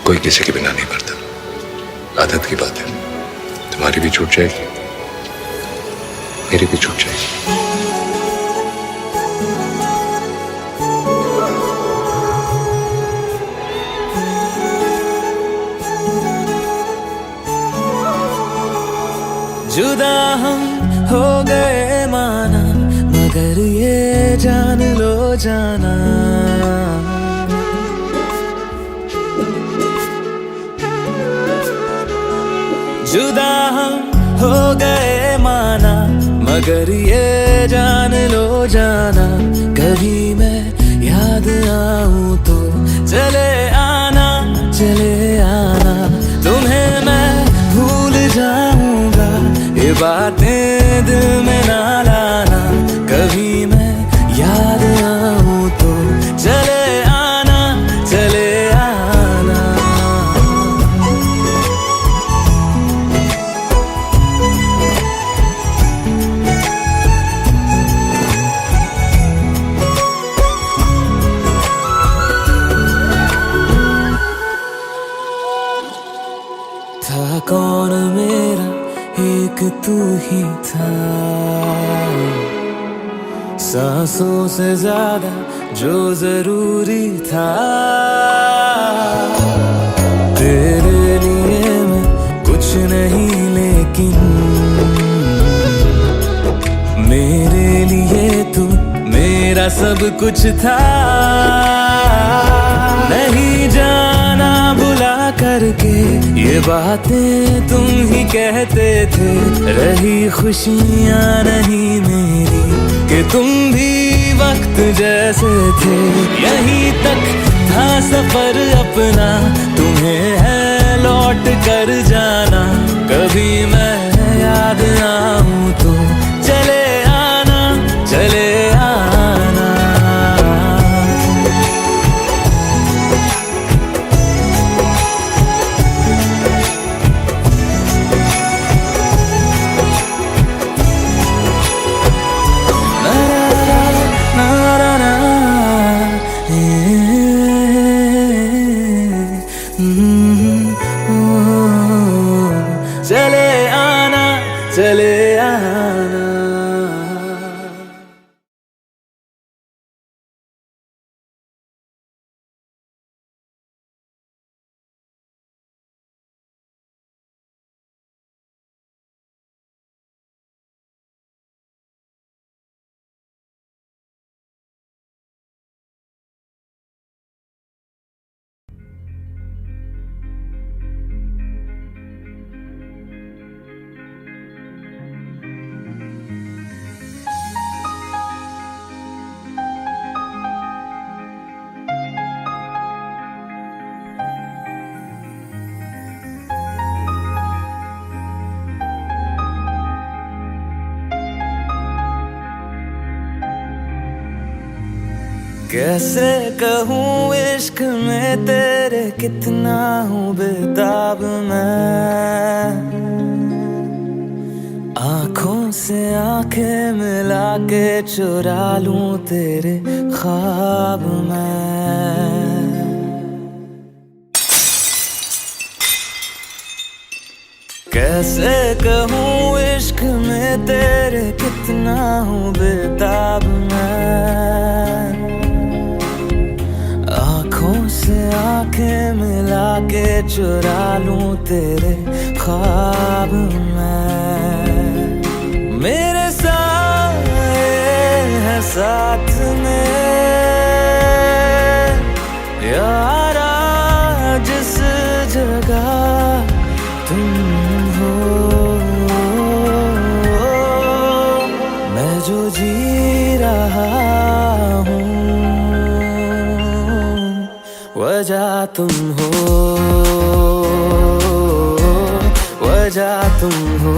कोई किसी के बिना नहीं मरता, आदत की बात है। तुम्हारी भी छूट जाएगी, मेरी भी छूट जाएगी। जुदा हम हो गए माना, मगर ये जान लो जाना, जुदा हम हो गए माना, मगर ये जान लो जाना, कभी मैं याद आऊं तो चले आना, चले आना, तुम्हें मैं भूल जाऊंगा, ये बातें दिल में ना लाना, कभी मैं याद आऊं तो चले आना, चले आना। था कौन मेरा, एक तू ही था, सांसों से ज्यादा जो जरूरी था, तेरे लिए मैं कुछ नहीं लेकिन मेरे लिए तू मेरा सब कुछ था, नहीं जाना बुला करके ये बातें तुम ही कहते थे, रही खुशियाँ नहीं मेरी कि तुम भी वक्त जैसे थे, यहीं तक था सफर अपना, तुम्हें है लौट कर जाना, कभी मैं याद आऊं तो चले आना, चले आना। चले आना, चले आना। कैसे कहूँ इश्क में तेरे कितना हूँ बेताब मैं, आँखों से आंखें मिला के चुरा लूं तेरे ख्वाब मैं। कैसे कहूँ इश्क में तेरे कितना हूँ बेताब मैं, आँखों से आंखें मिला के चुरा लूं तेरे ख्वाब मैं। मेरे साए हैं साथ में यारा, जिस जगह तुम हो, मैं जो जी रहा हूँ वजह तुम हो, वजह तुम हो,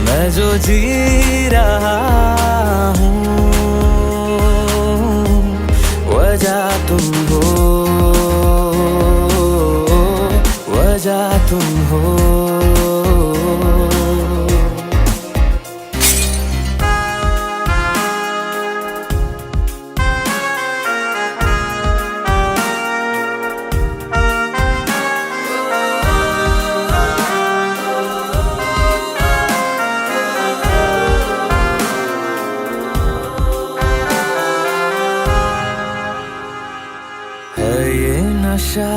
मैं जो जी रहा हूँ वजह तुम हो, वजह तुम हो। नशा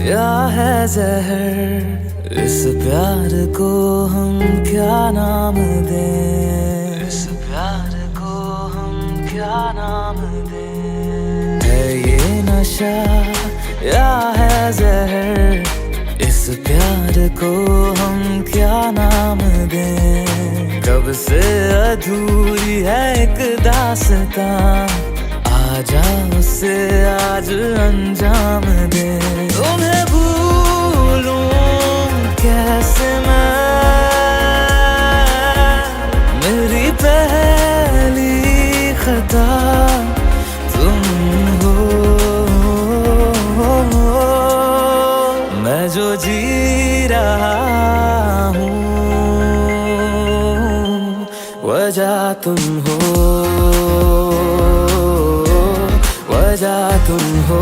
या है जहर, इस प्यार को हम क्या नाम दें, इस प्यार को हम क्या नाम दें। है ये नशा या है जहर, इस प्यार को हम क्या नाम दें। कब से अधूरी है एक दास्तां, आजा उसे आज अंजाम दे। तुम्हें भूलूं कैसे मैं, मेरी पहली खता तुम हो। मैं जो जी रहा हूँ वजह तुम हो, वजह तुम हो।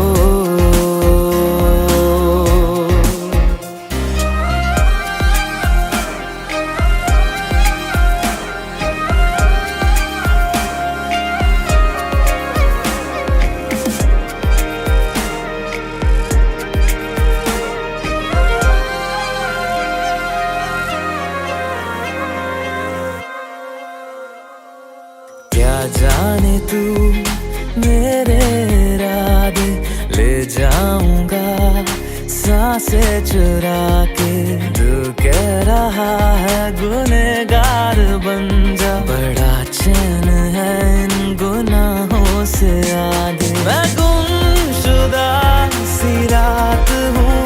क्या जाने तू मेरे इरादे ले जाऊंगा सांसें चुरा के। तू कह रहा है गुनहगार बन जा, बड़ा चैन है इन गुनाहों से आगे। मैं गुमशुदा सी रात हूँ,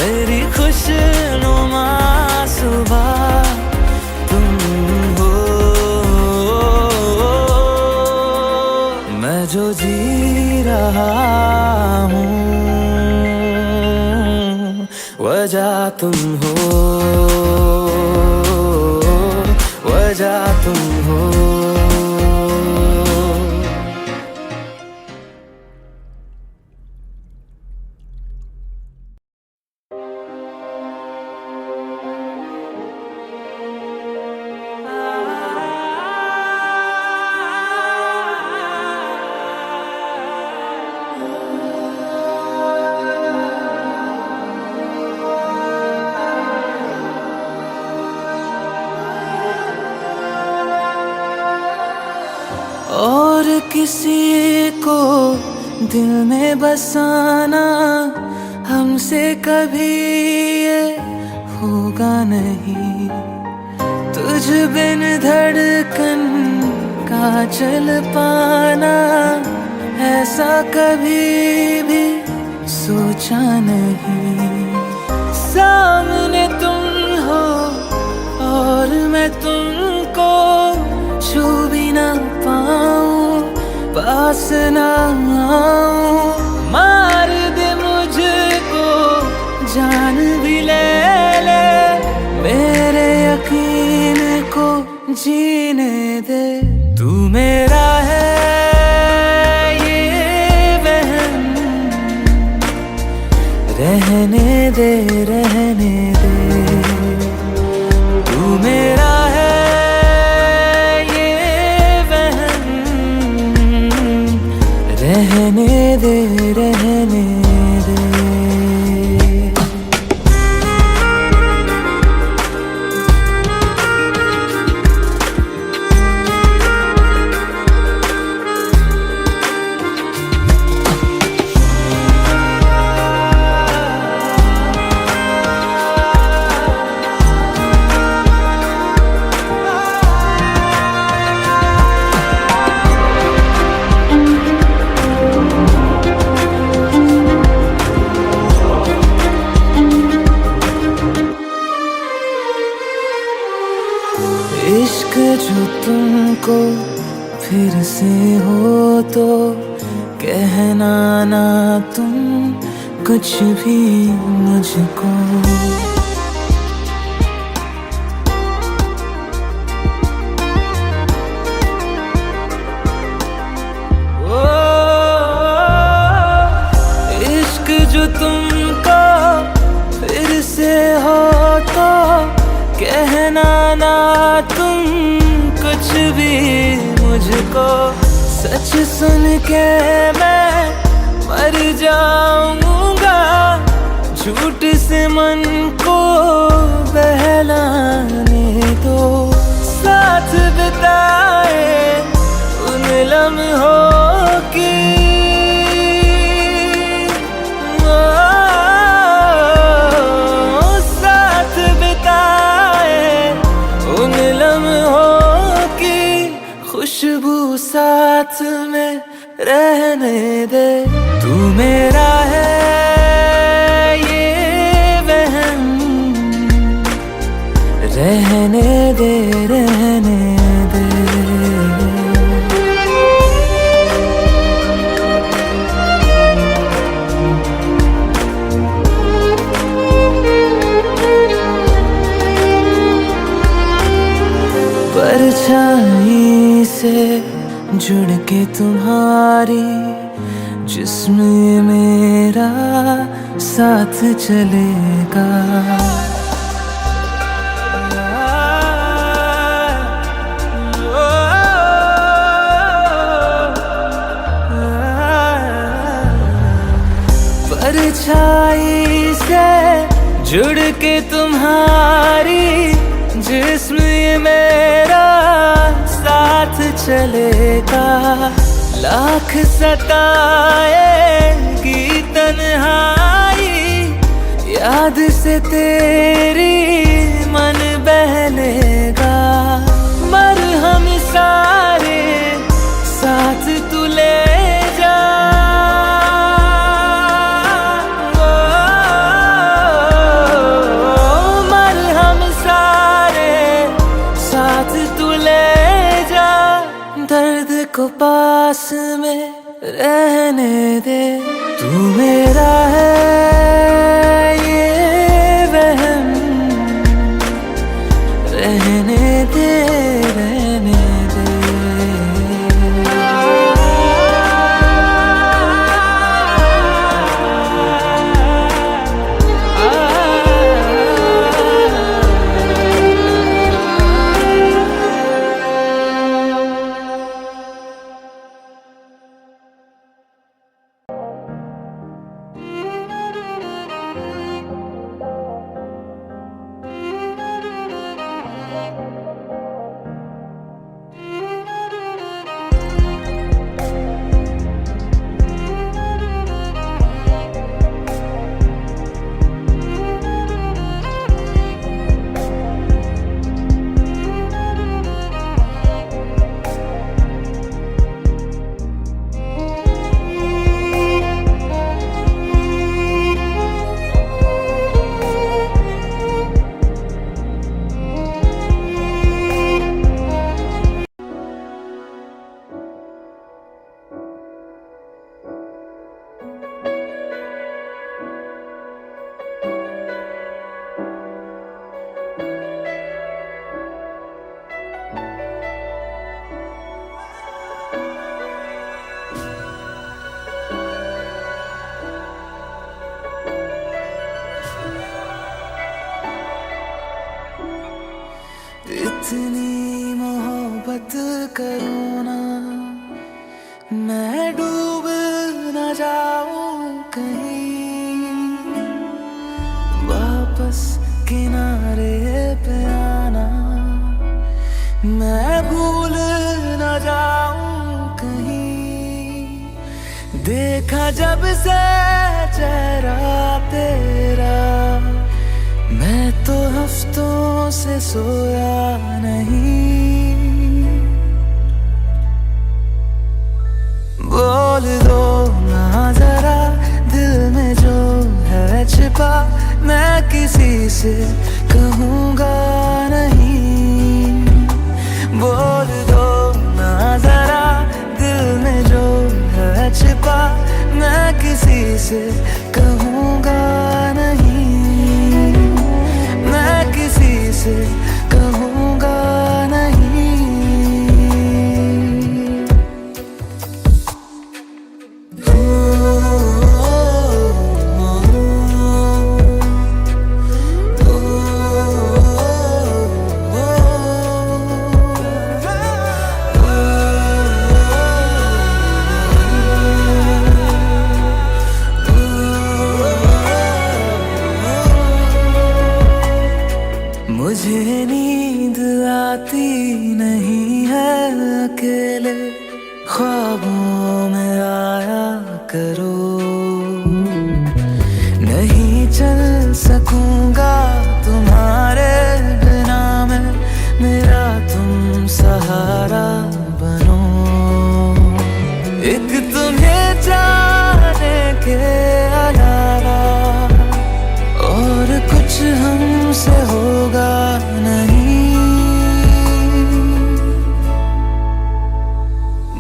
मेरी खुशनुमा सुबह जो जी रहा हूँ वजह तुम हो, वजह तुम हो। और किसी को दिल में बसाना हमसे कभी ये होगा नहीं। तुझ बिन धड़कन का चल पाना ऐसा कभी भी सोचा नहीं। सामने तुम हो और मैं तुमको छू भी ना पाऊं, पास ना आऊं। मार दे मुझको जान भी ले, मेरे यकीन को जीने दे। तू मेरा है ये वहम, रहने दे, रहने दे। तू मेरा है रहने दे, रहने दे। इश्क जो तुमको फिर से हो तो कहना ना तुम कुछ भी मुझको। इश्क जो तुमको फिर से हो तो कहना ना तुम कुछ भी मुझको। सच सुन के मैं मर जाऊंगा, झूठ से मन को बहलाने दो। साथ बिताए उन लम्हों की साथ बिताए उन लम्हों की खुशबू साथ में रहने दे। तू मेरा है ये वहम, रहने दे रहने दे। परछाई से जुड़ के तुम्हारी जिस्म ये मेरा साथ चलेगा। परछाई से जुड़ के तुम्हारी जिस्म ये मेरा साथ चलेगा। लाख सताएगी तन्हाई, याद से तेरी मन बहलेगा। मरहम सारे साथ तू ले जा, मरहम सारे साथ तू ले जा। दर्द को पास में रहने दे। तू मेरा है ये वहम, रहने दे रहने दे। इतनी मोहब्बत करूँ ना, मैं डूब न जाऊं कहीं। वापस किनारे पे आना, मैं भूल न जाऊं कहीं। देखा जब से चेहरा तेरा, मैं तो हफ्तों से सोया नहीं। बोल दो ना जरा दिल में जो है छिपा, मैं किसी से कहूँगा नहीं। बोल दो ना जरा दिल में जो है छिपा, मैं किसी से कहूँगा नहीं। मैं किसी से कहूँगा नहीं। ख्वाबों में आया करो, नहीं चल सकूंगा तुम्हारे बिना मैं, मेरा तुम सहारा बनो। एक तुम्हें जाने के अलावा और कुछ हमसे होगा नहीं।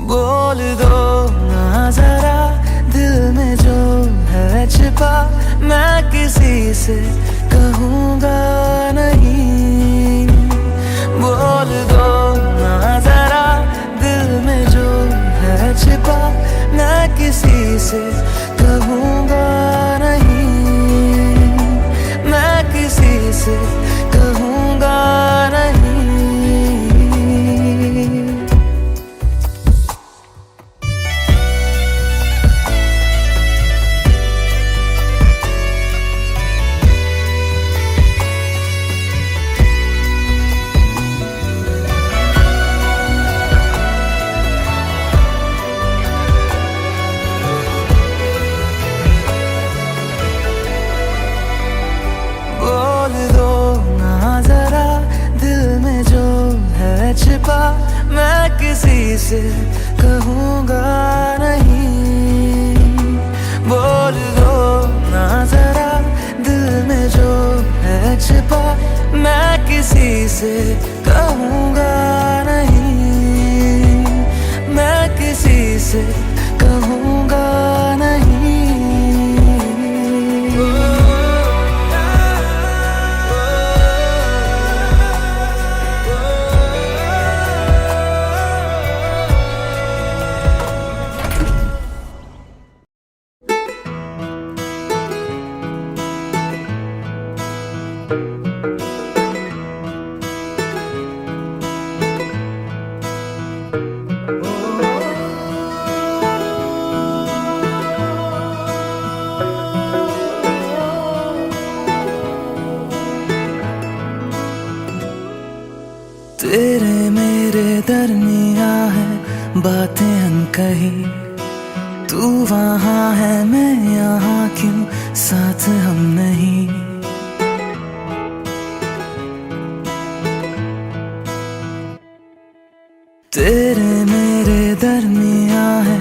बोल दो ना जरा दिल में जो है छिपा, मैं किसी से कहूँगा नहीं। बोल दो ना जरा दिल में जो है छिपा, मैं किसी से कहूँगा नहीं, मैं किसी से कहूँगा नहीं। छिपा मैं किसी से कहूँगा नहीं। बोल दो ना जरा दिल में जो है छिपा, मैं किसी से कहूँगा नहीं, मैं किसी से कहूँगा नहीं। तेरे मेरे दरमिया है बातें अनकही, तू वहाँ है मैं यहाँ, क्यों साथ हम नहीं। तेरे मेरे दरमिया है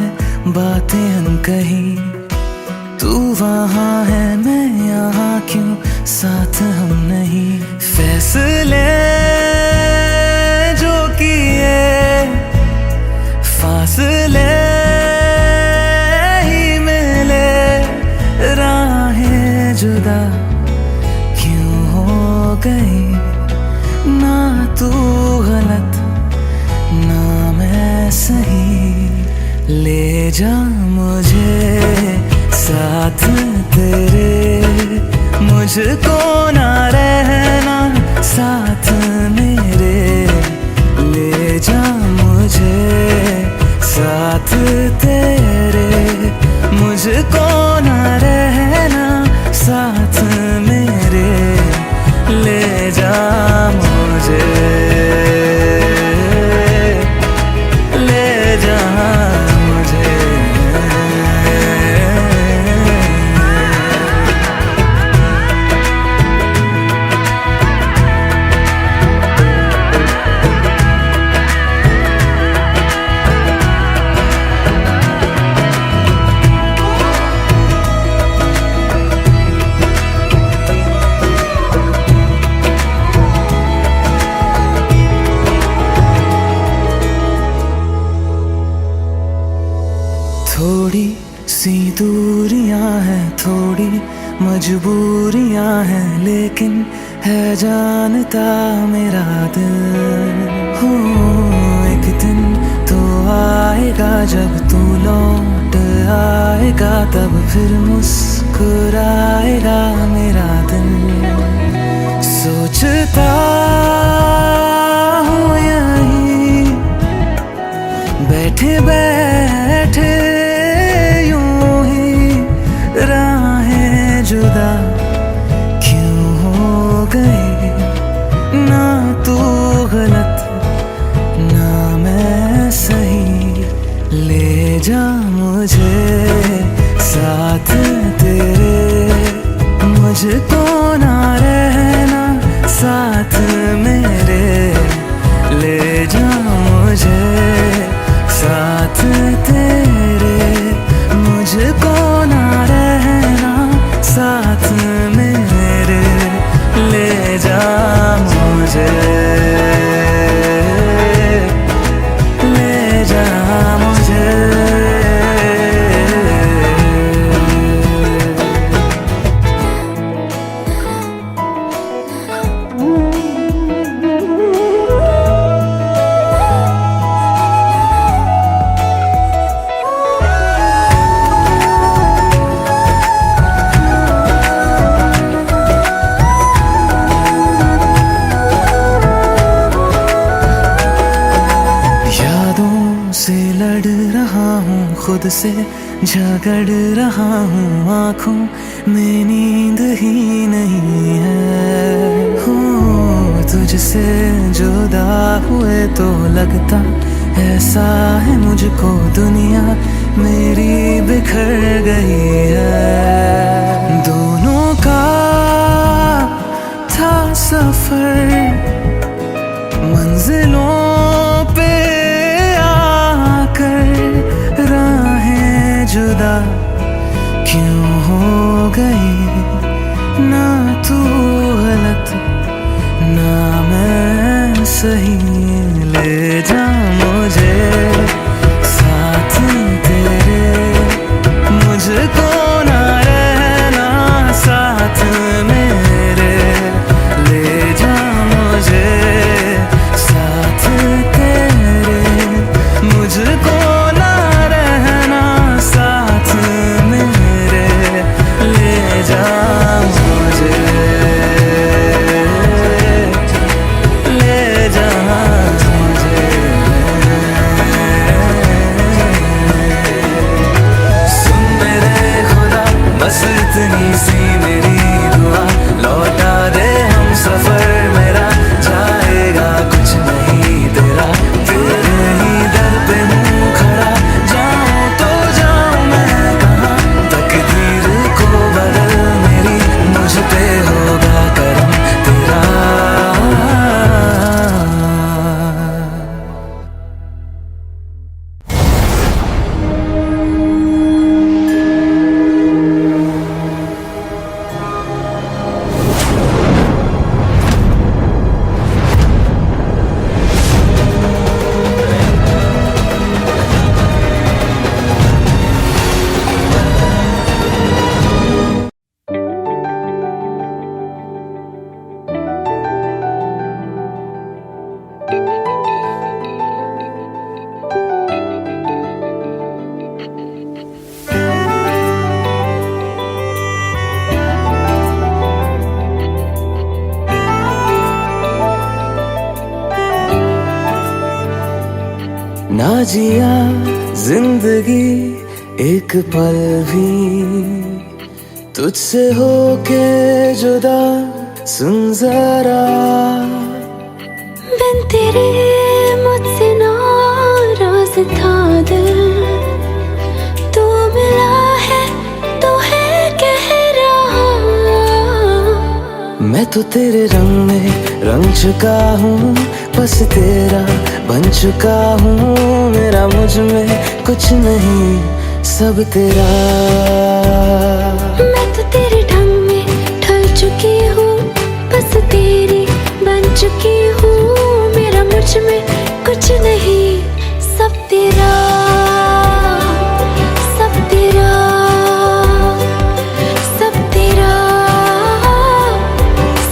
बातें अनकही, तू वहाँ है मैं यहाँ, क्यों साथ हम नहीं। फैसले जो किए फासले ही मिले, राहें जुदा क्यों हो गई। ना तू गलत ना मैं सही, ले जा मुझे साथ तेरे, मुझको ना रहना साथ मेरे। ले जा मुझे साथ तेरे, मुझको ना रहना साथ मेरे। ले जा मुझे, ले जा मुझे। थोड़ी सी दूरियां हैं, थोड़ी मजबूरियां हैं, लेकिन है जानता मेरा दिल। हो एक दिन तो आएगा जब तू लौट आएगा, तब फिर मुस्कुराएगा मेरा दिल। सोचता हूँ यहीं बैठे बैठे जुदा क्यों हो गए। ना तू गलत ना मैं सही, ले जा मुझे साथ तेरे, मुझको ना रहना साथ मेरे, ले जा मुझे साथ तेरे, मुझको ना रहना साथ मेरे, ले जा मुझे, ले जा मुझे। से लड़ रहा हूँ, खुद से झगड़ रहा हूँ, आँखों में नींद ही नहीं है। हो तुझसे जुदा हुए तो लगता ऐसा है मुझको दुनिया मेरी बिखर गई है। दोनों का था सफर मंजिलों पे जुदा क्यों हो गई, ना तू गलत ना मैं सही, ले जा मुझे साथ तेरे, मुझको ना रहना साथ मेरे, ले जा मुझे साथ तेरे, मुझको इतनी सी मेरी दुआ, लौटा दे हम सफर मेरा, जाएगा कुछ नहीं तेरा, तेरे ही दर पे हूँ खड़ा, जाऊँ तो जाऊँ मैं कहाँ, तकदीर को बदल मेरी, मुझ पे होगा करम तेरा। ना जिया जिंदगी एक पल भी तुझसे होके जुदा, सुन जरा बिन तेरे मुझसे नाराज था दिल, तू मिला है तो है कह रहा, मैं तो तेरे रंग में रंग चुका हूँ, बस तेरा बन चुका हूँ, मेरा मुझ में कुछ नहीं सब तेरा। मैं तो तेरे ढंग में ढल चुकी हूँ, बस तेरी बन चुकी हूँ, मेरा मुझ में कुछ नहीं सब तेरा, सब तेरा, सब तेरा,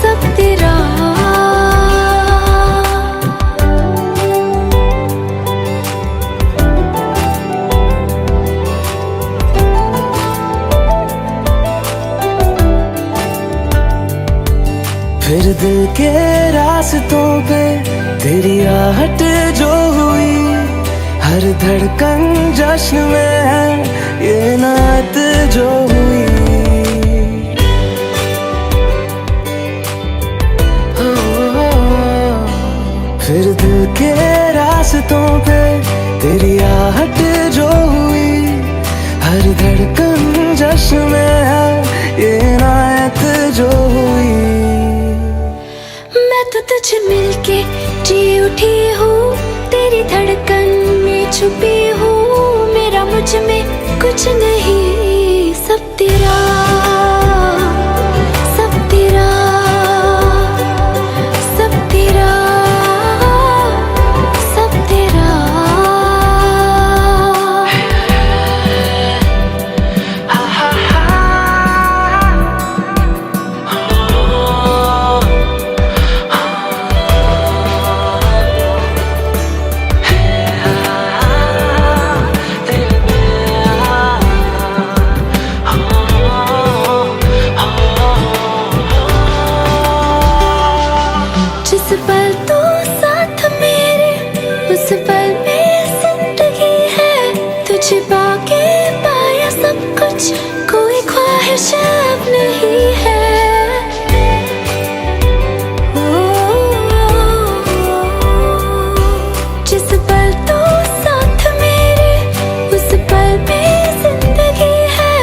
सब तेरा। फिर दिल के रास्तों पे तेरी आहट जो हुई, हर धड़कन जश्न में है ये नात जो हुई। फिर दिल के रास्तों पे तेरी आहट जो हुई, तुझे मिलके जी उठी हूँ, तेरी धड़कन में छुपी हूँ, मेरा मुझ में कुछ नहीं, सब तेरा, सब तेरा, सब तेरा, सब तेरा। जिस पल तू साथ मेरे, उस पल में जिंदगी है, तुझे पाके पाया सब कुछ, कोई ख्वाहिश अब नहीं है। जिस पल तू साथ मेरे, उस पल में जिंदगी है,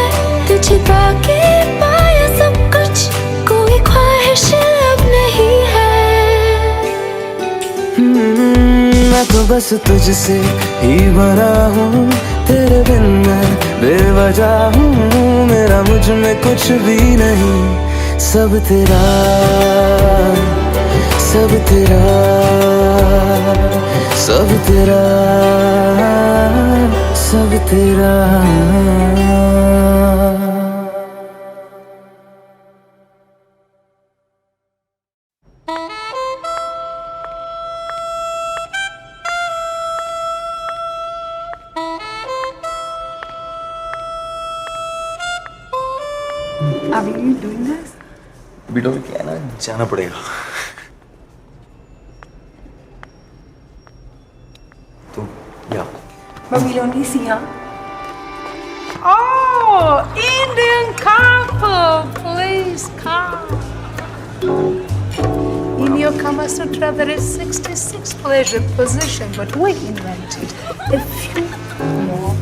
तुझे पाके पाया सब कुछ, कोई ख्वाहिश अब नहीं है। मैं तो बस तुझसे ही भरा हूँ, तेरे बिन मैं बेवजह हूँ, मेरा मुझ में कुछ भी नहीं, सब तेरा, सब तेरा, सब तेरा, सब तेरा। Are you doing this? Video में क्या है ना, जाना पड़ेगा तो या But we'll only see, huh? Oh, Indian couple, please come. In your Kama Sutra, there is 66 pleasure position, but we invented a few more.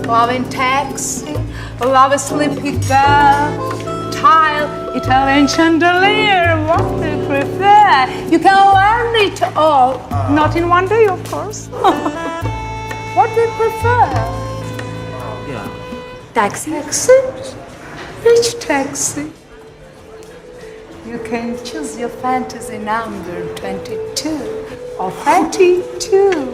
Love in taxi, love a sleepy girl, tile, Italian chandelier, what do you prefer? You can learn it all, not in one day, of course. What do you prefer? Taxi? Taxi? Which taxi? You can choose your fantasy number 22 or 32.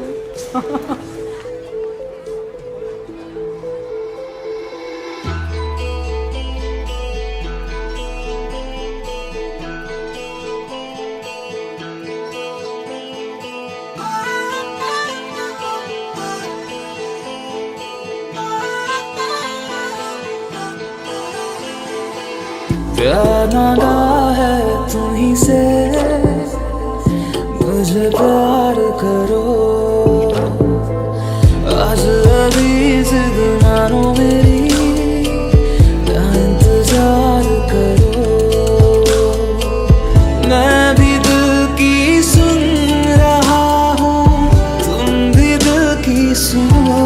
प्यार नागा है तुम्हीं से, मुझे प्यार करो, आज अभी जिद मानो मेरी, क्या इंतजार करो, मैं भी दिल की सुन रहा हूँ, तुम भी दिल की सुनो,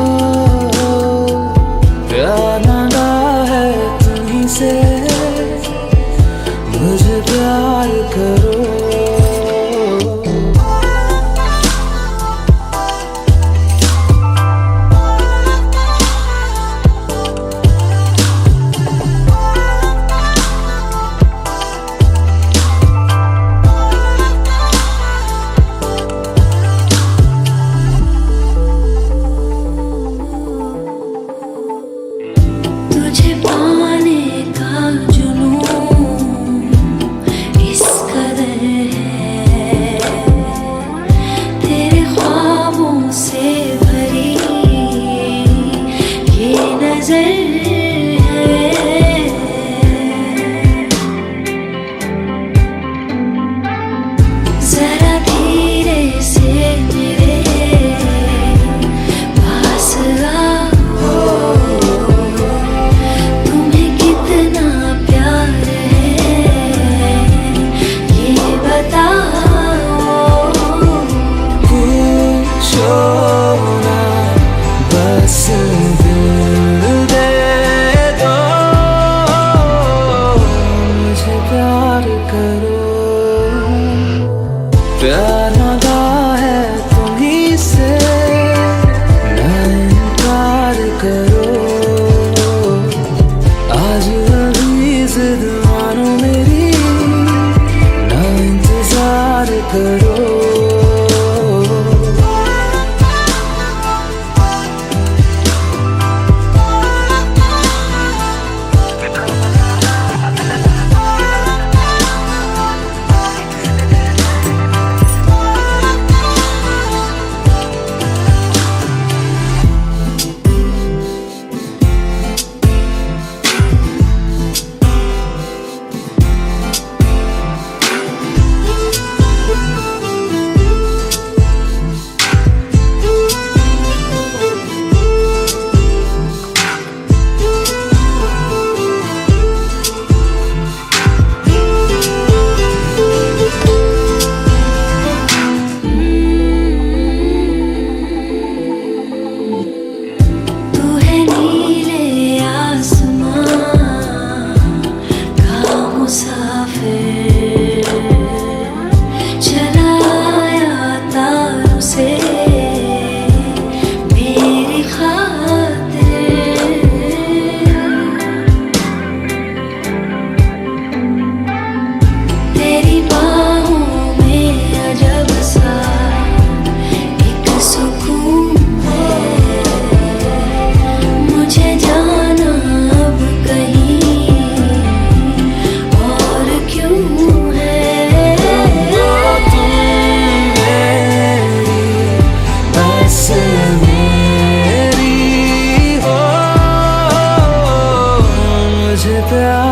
प्यार नागा है तुम्हीं से, मुझे प्यार करो।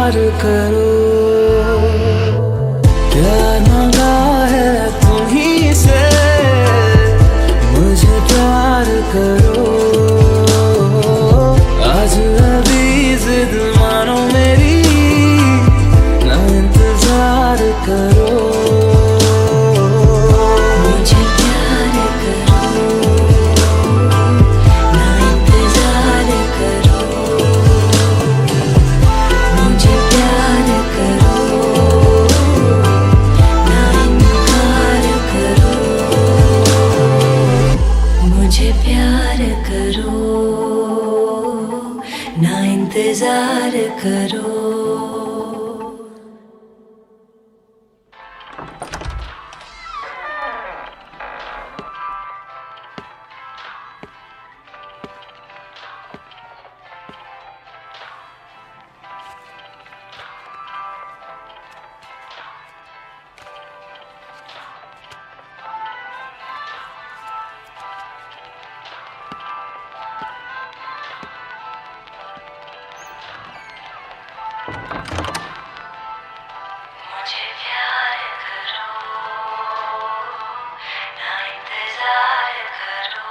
प्यार करो, प्यार मांगा है तुम्हीं से, मुझे प्यार करो। आज अभी जिद मानो मेरी, ना इंतजार करो। मुझे प्यार करो, ना इंतजार करो। मुझे प्यार करो, ना इनकार करो। मुझे प्यार करो, ना इंतजार करो। मुझे प्यार करो, ना इंतजार करो।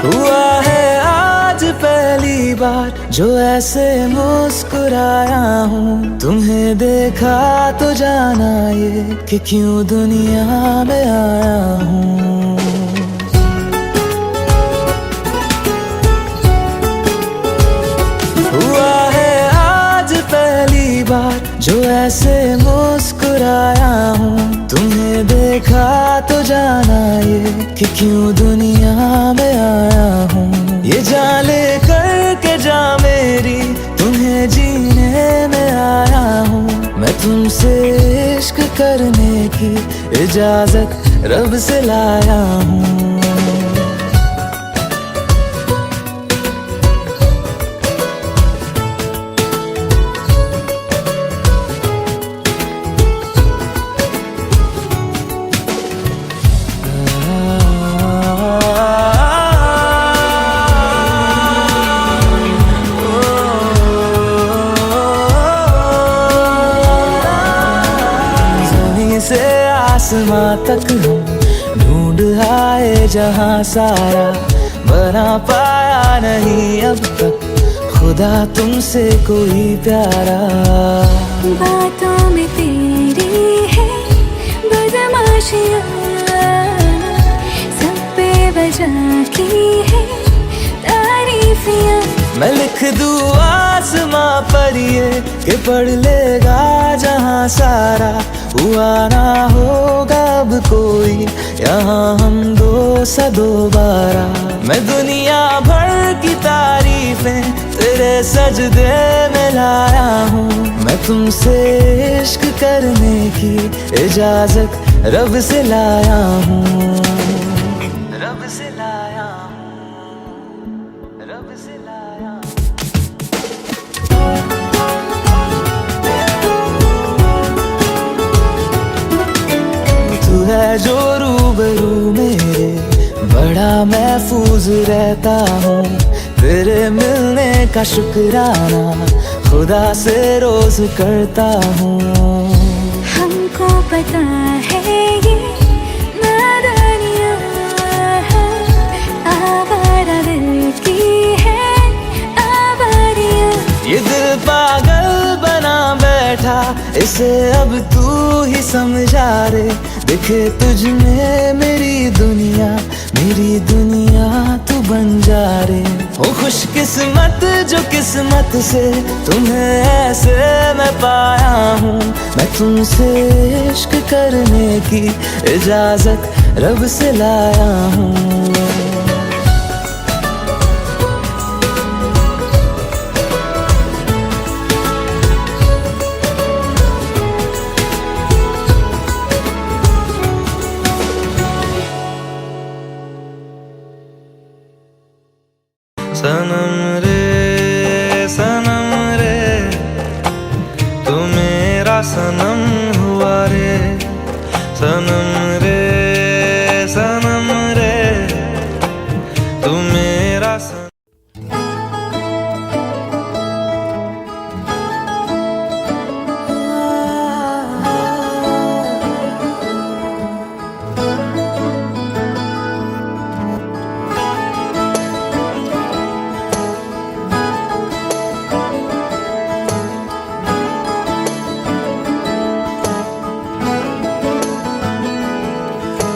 हुआ है आज पहली बार जो ऐसे मुस्कुराया हूँ, तुम्हें देखा तो जाना ये कि क्यों दुनिया में आया हूँ। हुआ है आज पहली बार जो ऐसे मुस्कुराया हूँ, तुम्हें देखा तो जाना ये कि क्यों दुनिया में आया हूँ। ये जान ले करके जा मेरी, तुम्हें जीने में आया हूँ। मैं तुमसे इश्क करने की इजाजत रब से लाया हूँ। से आसमां तक हम ढूंढ आए जहां सारा, बना पाया नहीं अब तक खुदा तुमसे कोई प्यारा। बातों में तेरी है बदमाशियाँ, सब पे वजह की है तारीफियाँ। मैं लिख दूँ आसमां पर ये कि पढ़ लेगा जहां सारा, हुआ ना होगा अब कोई यहाँ हम दो सा दोबारा। मैं दुनिया भर की तारीफें तेरे सजदे में लाया हूँ। मैं तुमसे इश्क करने की इजाजत रब से लाया हूँ। रब से लाया हूँ, रब से लाया हूँ। तू है जो रूबरू मेरे, बड़ा महफूज रहता हूँ। तेरे मिलने का शुक्राना खुदा से रोज करता हूँ। हमको पता है ये नादानियाँ हैं, आवारा दिल की है आवारियाँ। ये दिल पागल बना बैठा, इसे अब तू ही समझा रे। दिखे तुझ में मेरी दुनिया तू बन जा रे। हो खुशकिस्मत जो किस्मत से तुम्हें ऐसे मैं पाया हूँ। मैं तुमसे इश्क करने की इजाजत रब से लाया हूँ। सनम रे तू मेरा सनम हुआ रे, सनम रे तू मेरा सनम।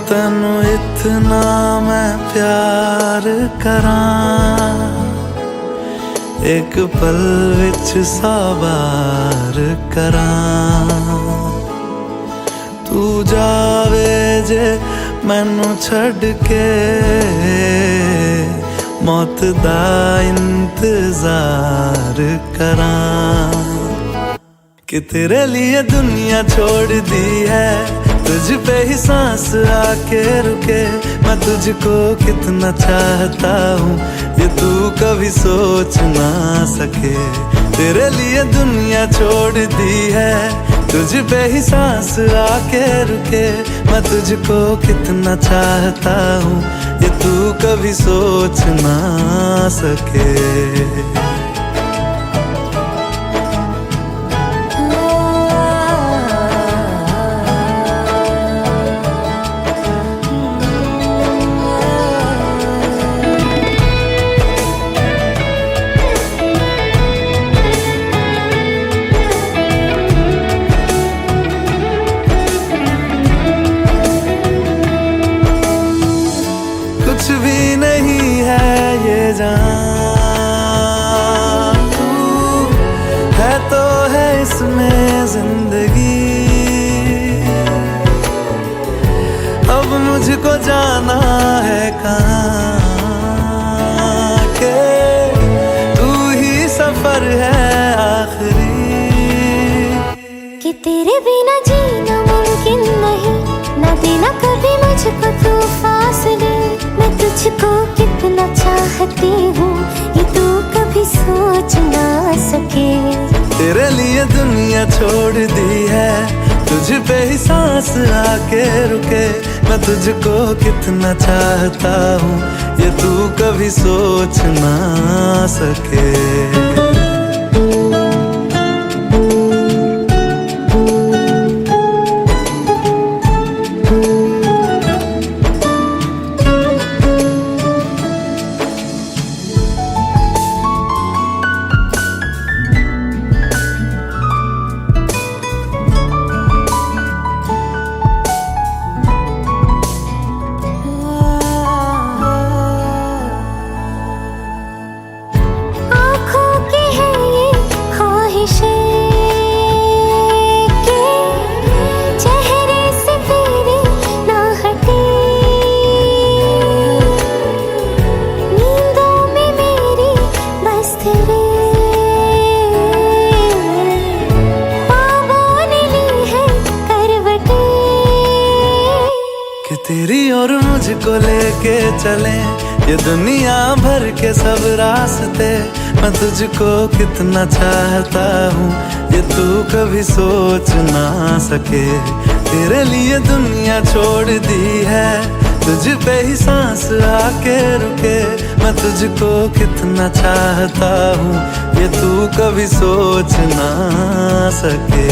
तैनू इतना मैं प्यार करां, एक पल विच 100 बार करां। तू जावे जे मैनू छड़ के, मौत दा इंतजार करां। कि तेरे लिए दुनिया छोड़ दी है, तुझ पे ही सांस आके रुके। मैं तुझको कितना चाहता हूँ ये तू कभी सोच ना सके। तेरे लिए दुनिया छोड़ दी है, तुझ पे ही सांस आके रुके। मैं तुझको कितना चाहता हूँ ये तू कभी सोच ना सके। कुछ भी नहीं है ये जान, तू है तो है इसमें जिंदगी। अब मुझको जाना है कहाँ के तू ही सफर है आखिरी। कि तेरे बिना जीना मुमकिन नहीं, ना देना कभी मुझको तू फासले। मैं तुझको कितना चाहती हूँ ये तू कभी सोच ना सके। तेरे लिए दुनिया छोड़ दी है, तुझ पे ही सांस आके रुके। मैं तुझको कितना चाहता हूँ ये तू कभी सोच ना सके। तेरी और मुझको लेके चले ये दुनिया भर के सब रास्ते। मैं तुझको कितना चाहता हूँ ये तू कभी सोच ना सके। तेरे लिए दुनिया छोड़ दी है, तुझ पे ही सांस आके रुके। मैं तुझको कितना चाहता हूँ ये तू कभी सोच ना सके।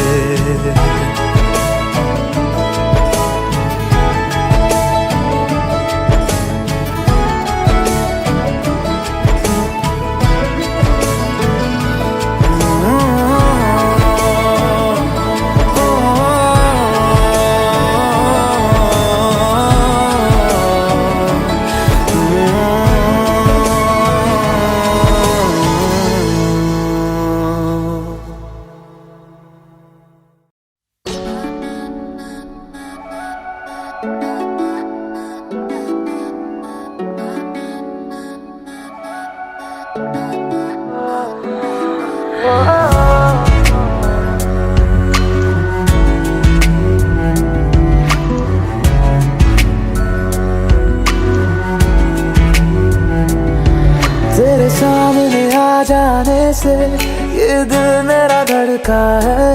से ये दिल मेरा धड़का है,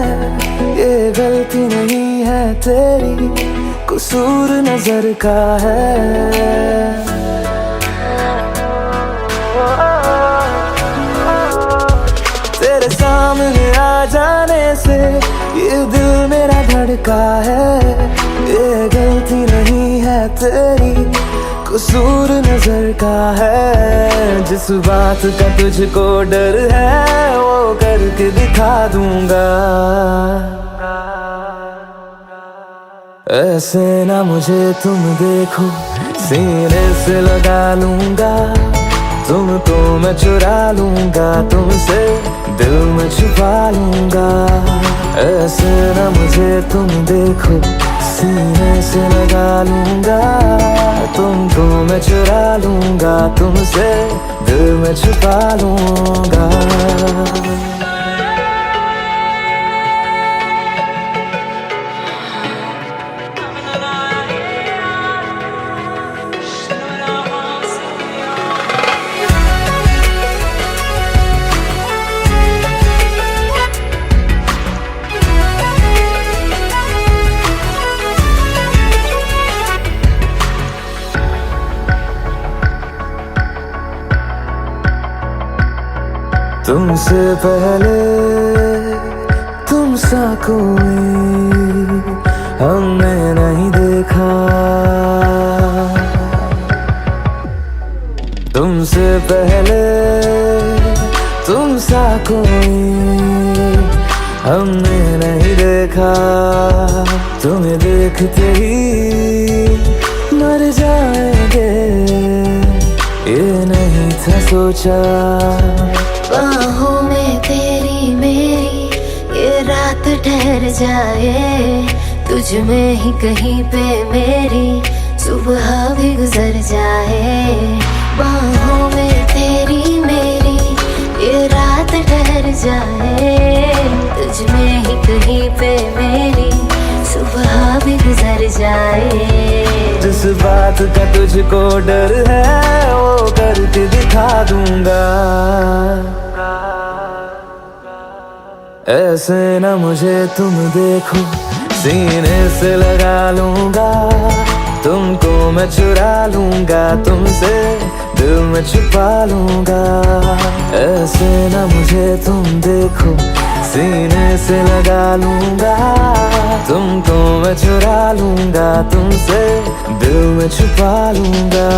ये गलती नहीं है तेरी, कसूर नजर का है। तेरे सामने आ जाने से ये दिल मेरा धड़का है, ये गलती नहीं है तेरी, कसूर नजर का है। जिस बात का तुझको डर है वो करके दिखा दूंगा। ऐसे ना मुझे तुम देखो, सीने से लगा लूंगा, तुमको मैं चुरा लूंगा, तुमसे दिल में छुपा लूंगा। ऐसे ना मुझे तुम देखो, सीने से लगा लूंगा, तुमको मैं चुरा लूंगा, तुमसे दिल में छुपा लूंगा। तुमसे पहले तुम सा कोई हमने नहीं देखा, तुमसे पहले तुम सा कोई हमने नहीं देखा। तुम्हें देखते ही मर जाएंगे, ये नहीं था सोचा। बाहों में तेरी मेरी ये रात ठहर जाए, तुझ में ही कहीं पे मेरी सुबह भी गुजर जाए। बाहों में तेरी मेरी ये रात ठहर जाए, तुझ में ही कहीं पे मेरी सुबह भी गुजर जाए। जिस बात का तुझको डर है वो करके दिखा दूंगा। ऐसे ना मुझे तुम देखो, सीने से लगा लूंगा, तुमको मैं चुरा लूंगा, तुमसे दिल में छुपा लूंगा। ऐसे ना मुझे तुम देखो, सीने से लगा लूंगा, तुमको मैं चुरा लूंगा, तुमसे दिल में छुपा लूंगा।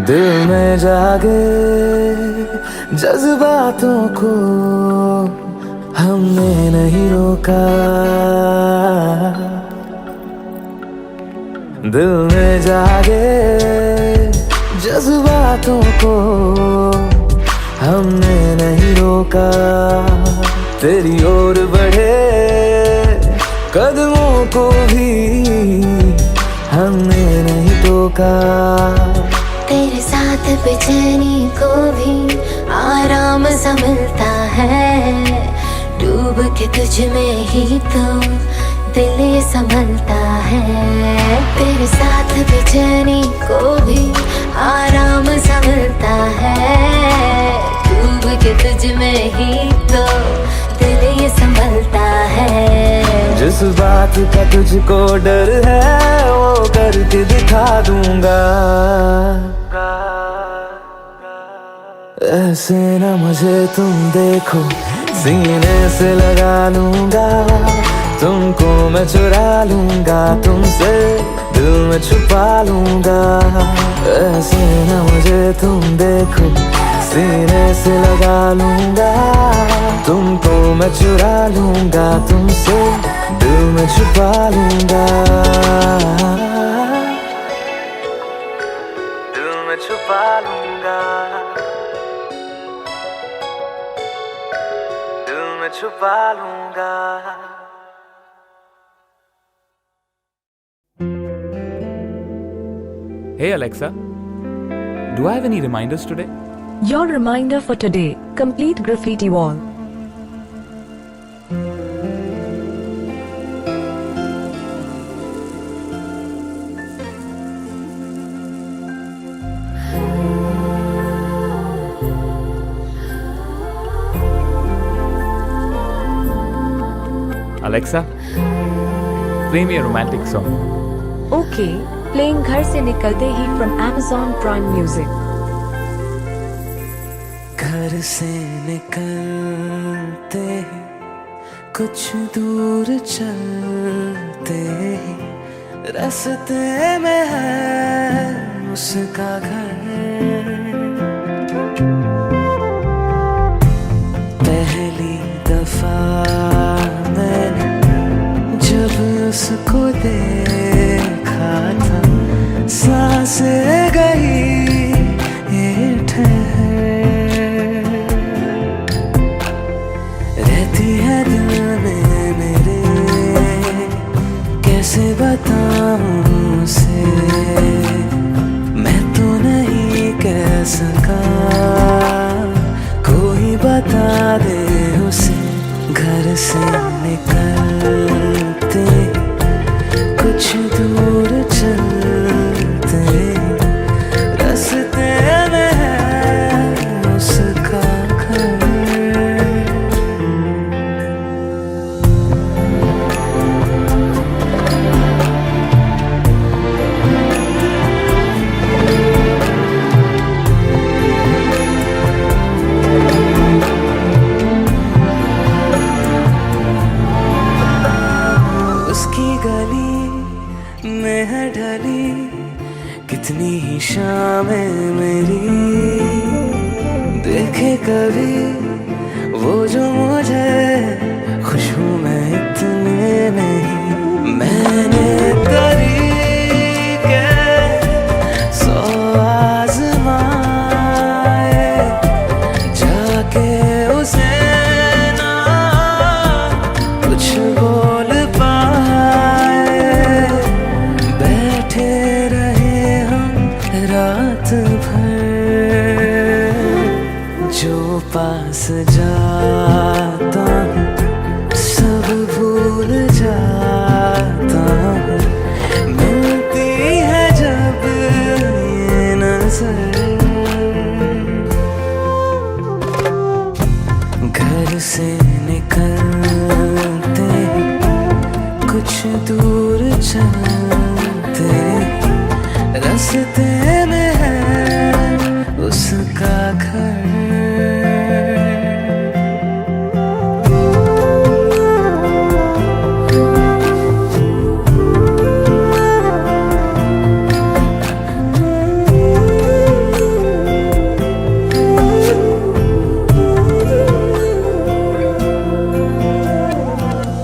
दिल में जागे जज्बातों को हमने नहीं रोका, दिल में जागे जज्बातों को हमने नहीं रोका। तेरी ओर बढ़े कदमों को भी हमने नहीं टोका। तेरे साथ बेचैनी को भी आराम सा मिलता है, डूब के तुझ में ही तो दिल ये संभलता है। तेरे साथ बेचैनी को भी आराम सा मिलता है, डूब के तुझ में ही तो दिल ये संभलता है। जिस बात का तुझको डर है वो करके दिखा दूंगा। ऐसे ना मुझे तुम देखो, सीने से लगा लूंगा, तुमको मैं चुरा लूंगा, तुमसे दिल में छुपा लूंगा। ऐसे ना मुझे तुम देखो, सीने से लगा लूंगा, तुमको मैं चुरा लूंगा, तुमसे दिल में छुपा लूंगा, दिल में छुपा लूंगा। मैं छुपा लूंगा। Hey Alexa, do I have any reminders today? Your reminder for today, complete graffiti wall. Alexa, play me a romantic song. Okay, playing घर से निकलते ही from Amazon Prime Music. घर से निकलते ही कुछ दूर चलते ही रास्ते में है उसका घर। पहली दफा मैंने जब उसको देखा था सांसें गई ये ठहर। रहती है दिल में मेरे कैसे बताऊं उसे, मैं तो नहीं कह सका कोई बता दे उसे। घर से निकलते कुछ दूर चलते रास्ते में है उसका घर। उसकी गली में है ढली कितनी ही शामें मेरी, देखे कभी वो जो मुझे खुशबू में इतने नहीं। मैंने तरीके 100 आज़माए जाके उसे ना कुछ बोल पाए। बैठे रहे हम रात भर, जो पास जाता हूँ सब भूल जाता हूँ। मिलती है जब ये नजर, घर से निकलते कुछ दूर चलते रास्ते में है उसका घर।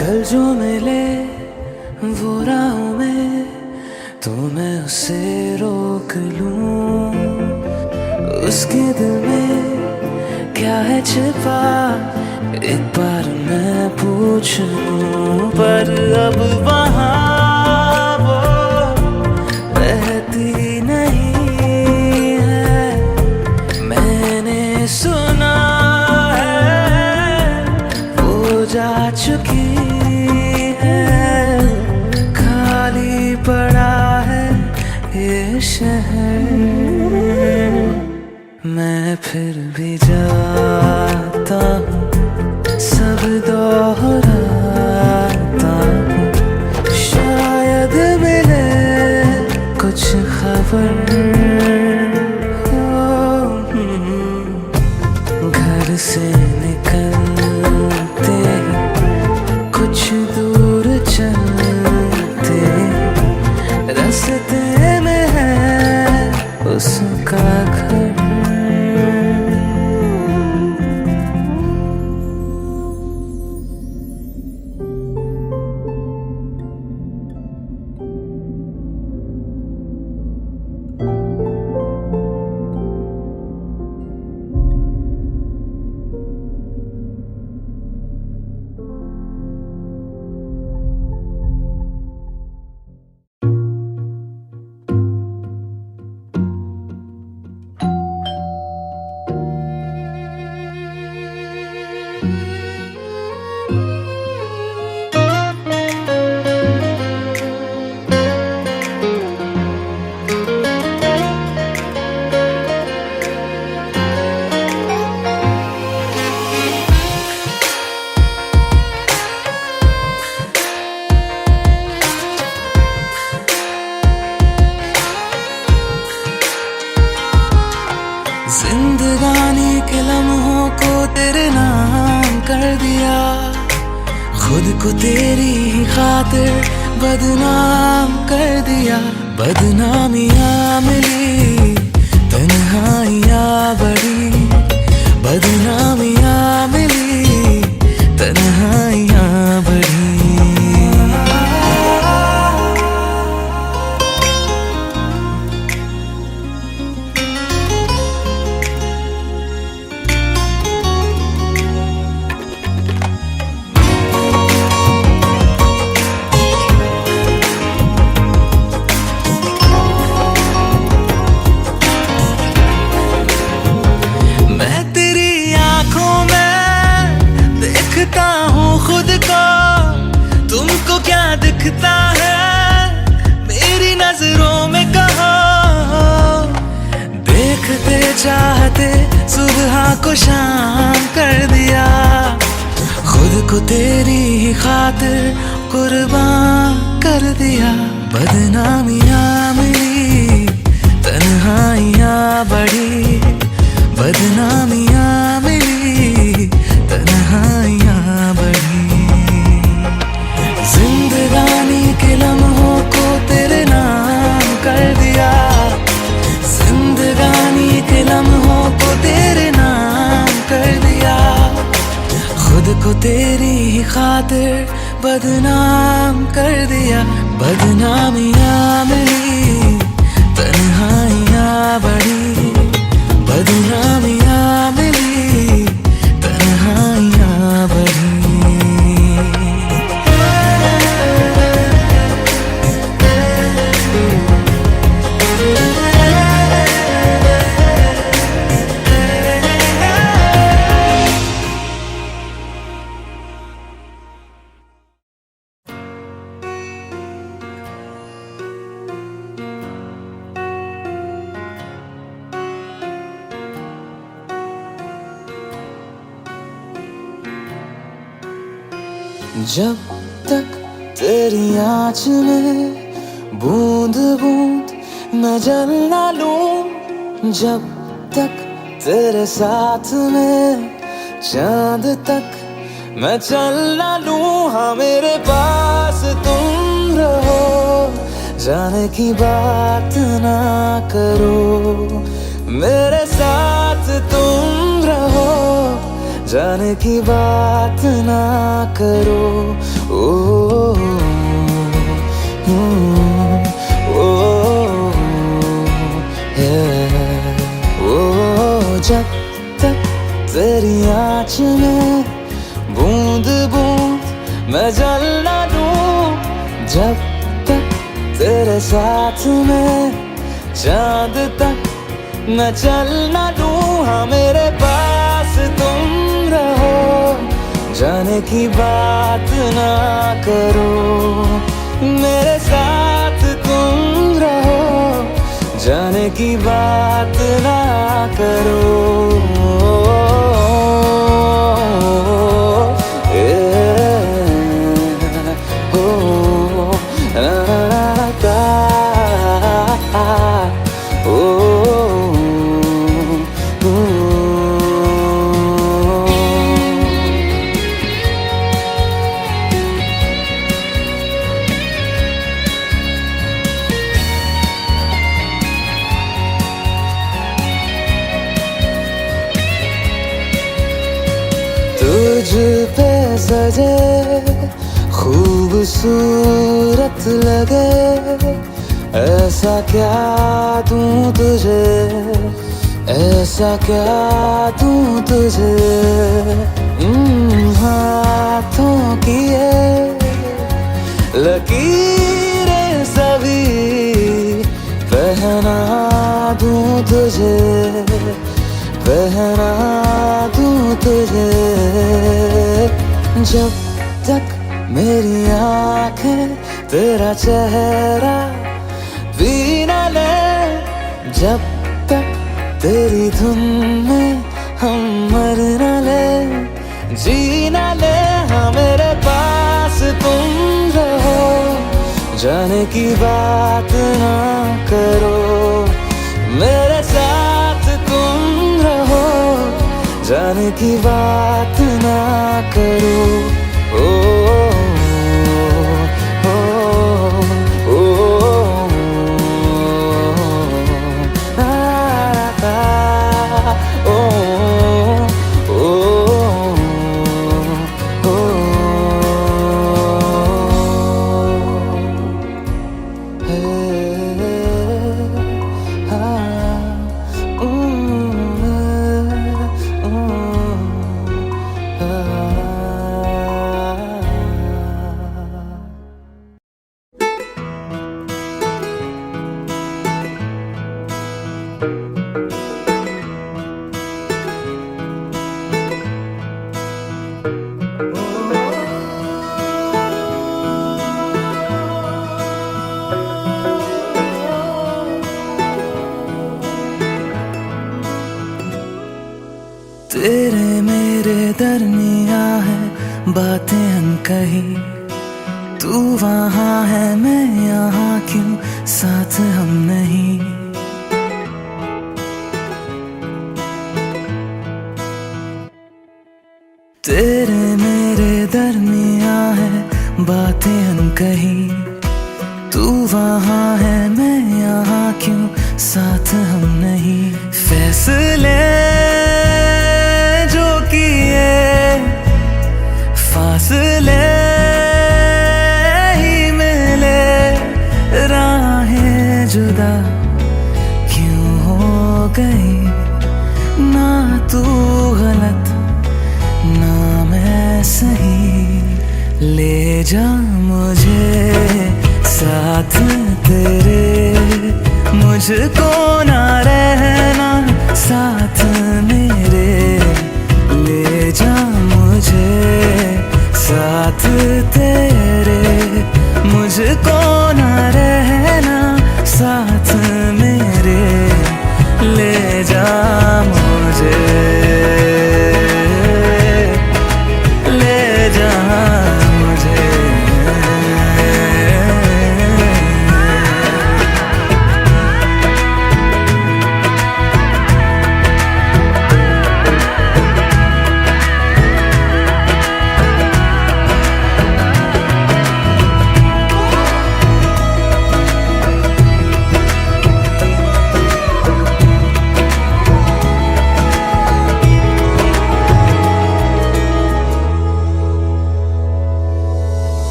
कल जो मिले वो राहों में तो मैं उसे रोक लूं। उसके दिल में क्या है छिपा एक बार मैं पूछ लूं। पर अब वहाँ वो रहती नहीं है, मैंने सुना है वो जा चुकी है। खाली पड़ा है ये शहर, मैं फिर भी जाता हूँ सब दोहराता हूँ। शायद मिले कुछ खबर। घर से निकलते कुछ दूर चलते रास्ते में है उसका घर। जिंदगानी के लम्हों को तेरे नाम कर दिया, खुद को तेरी ही खातिर बदनाम कर दिया। बदनामियाँ मिली, तन्हाइयाँ बढ़ी, बदनामियाँ मिली, तन्हाइयाँ बढ़ी। तुमको क्या दिखता है मेरी नजरों में कहो, देखते चाहते सुबह को शाम कर दिया, खुद को तेरी ही खातिर कुर्बान कर दिया। बदनामियाँ मिली, तन्हाइयाँ बढ़ी, बदनामियाँ मिली, तन्हाइयाँ बढ़ी। जिंदगानी के लम्हों को तेरे नाम कर दिया, जिंदगानी के लम्हों को तेरे नाम कर दिया, खुद को तेरी ही खातिर बदनाम कर दिया। बदनामियाँ मिली, तन्हाइयाँ बढ़ी, बदनामियाँ मिली, तन्हाइयाँ बढ़ी। जब तक तेरी आँच में बूंद बूंद मैं जल ना लूं, जब तक तेरे साथ में चांद तक मैं चल ना लूं। हाँ मेरे पास तुम रहो, जाने की बात ना करो, मेरे साथ तुम रहो, जाने की बात ना करो। ओ, जब तक तेरी आँच में बूंद बूंद मैं जल ना लूं, जब तक तेरे साथ में चांद तक मैं चल ना लूं। हाँ मेरे पास तुम रहो, जाने की बात ना करो, मेरे साथ तुम रहो, जाने की बात ना करो। तुझ पे सजे खूबसूरत लगे, ऐसा क्या दूं तुझे, ऐसा क्या दूं तुझे। हाथों की ये लकीरें सभी पहना दूं तुझे, पहना दूं तुझे। जब तक मेरी आँखें तेरा चेहरा भी न ले, जब तक तेरी धुन में हम मर न ले, जी न ले। हाँ मेरे पास तुम रहो, जाने की बात ना करो, मेरे साथ तुम की बात ना करो। ओ, ओ, ओ, ओ, ओ, तेरे मेरे दरमिया है बातें अनकही। तू वहाँ है मैं यहाँ, क्यों साथ हम नहीं। तेरे मेरे दरमिया है बातें अनकही। तू वहाँ है मैं यहाँ, क्यों साथ हम नहीं। फैसले जो किए फासले ही मिले, राहें जुदा क्यों हो गई। ना तू गलत ना मैं सही, ले जा मुझे साथ तेरे। मुझको ना रहना साथ मेरे, ले जा मुझे साथ तेरे। मुझको ना रहना साथ मेरे, ले जा मुझे, ले जा मुझे।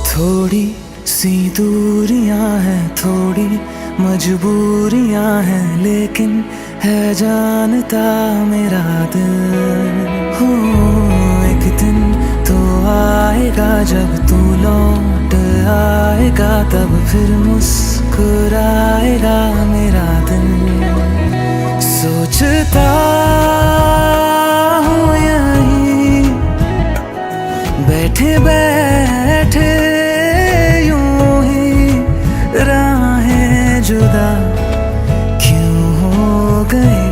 थोड़ी सी दूरियां हैं, थोड़ी मजबूरियां हैं, लेकिन है जानता मेरा दिल। हो एक दिन तो आएगा जब तू लौट आएगा, तब फिर मुस्कुराएगा मेरा दिल। सोचता हूँ यहीं बैठे बैठे जुदा क्यों हो गए।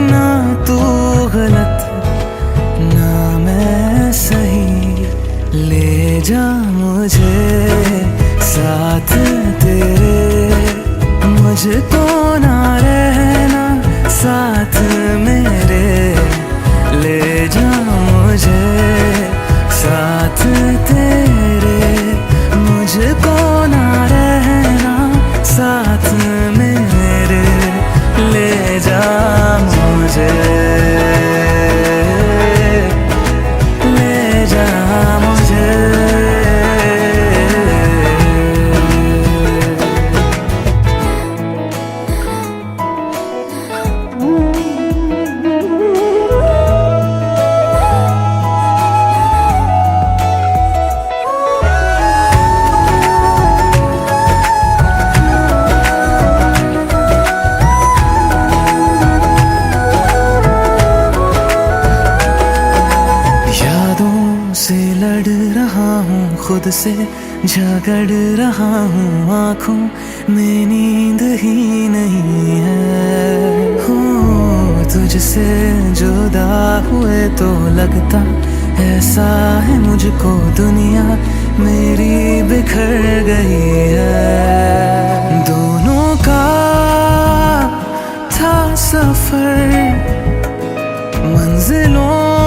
ना तू गलत ना मैं सही, ले जा मुझे साथ तेरे। मुझको ना रहना साथ मेरे, ले जा मुझे साथ तेरे। मुझको ना रहना साथ मेरे, ले जा मुझे, ले जा मुझे। खुद से झगड़ रहा हूँ, आँखों में नींद ही नहीं है। हो तुझसे जुदा हुए तो लगता ऐसा है मुझको दुनिया मेरी बिखर गई है। दोनों का था सफर मंजिलों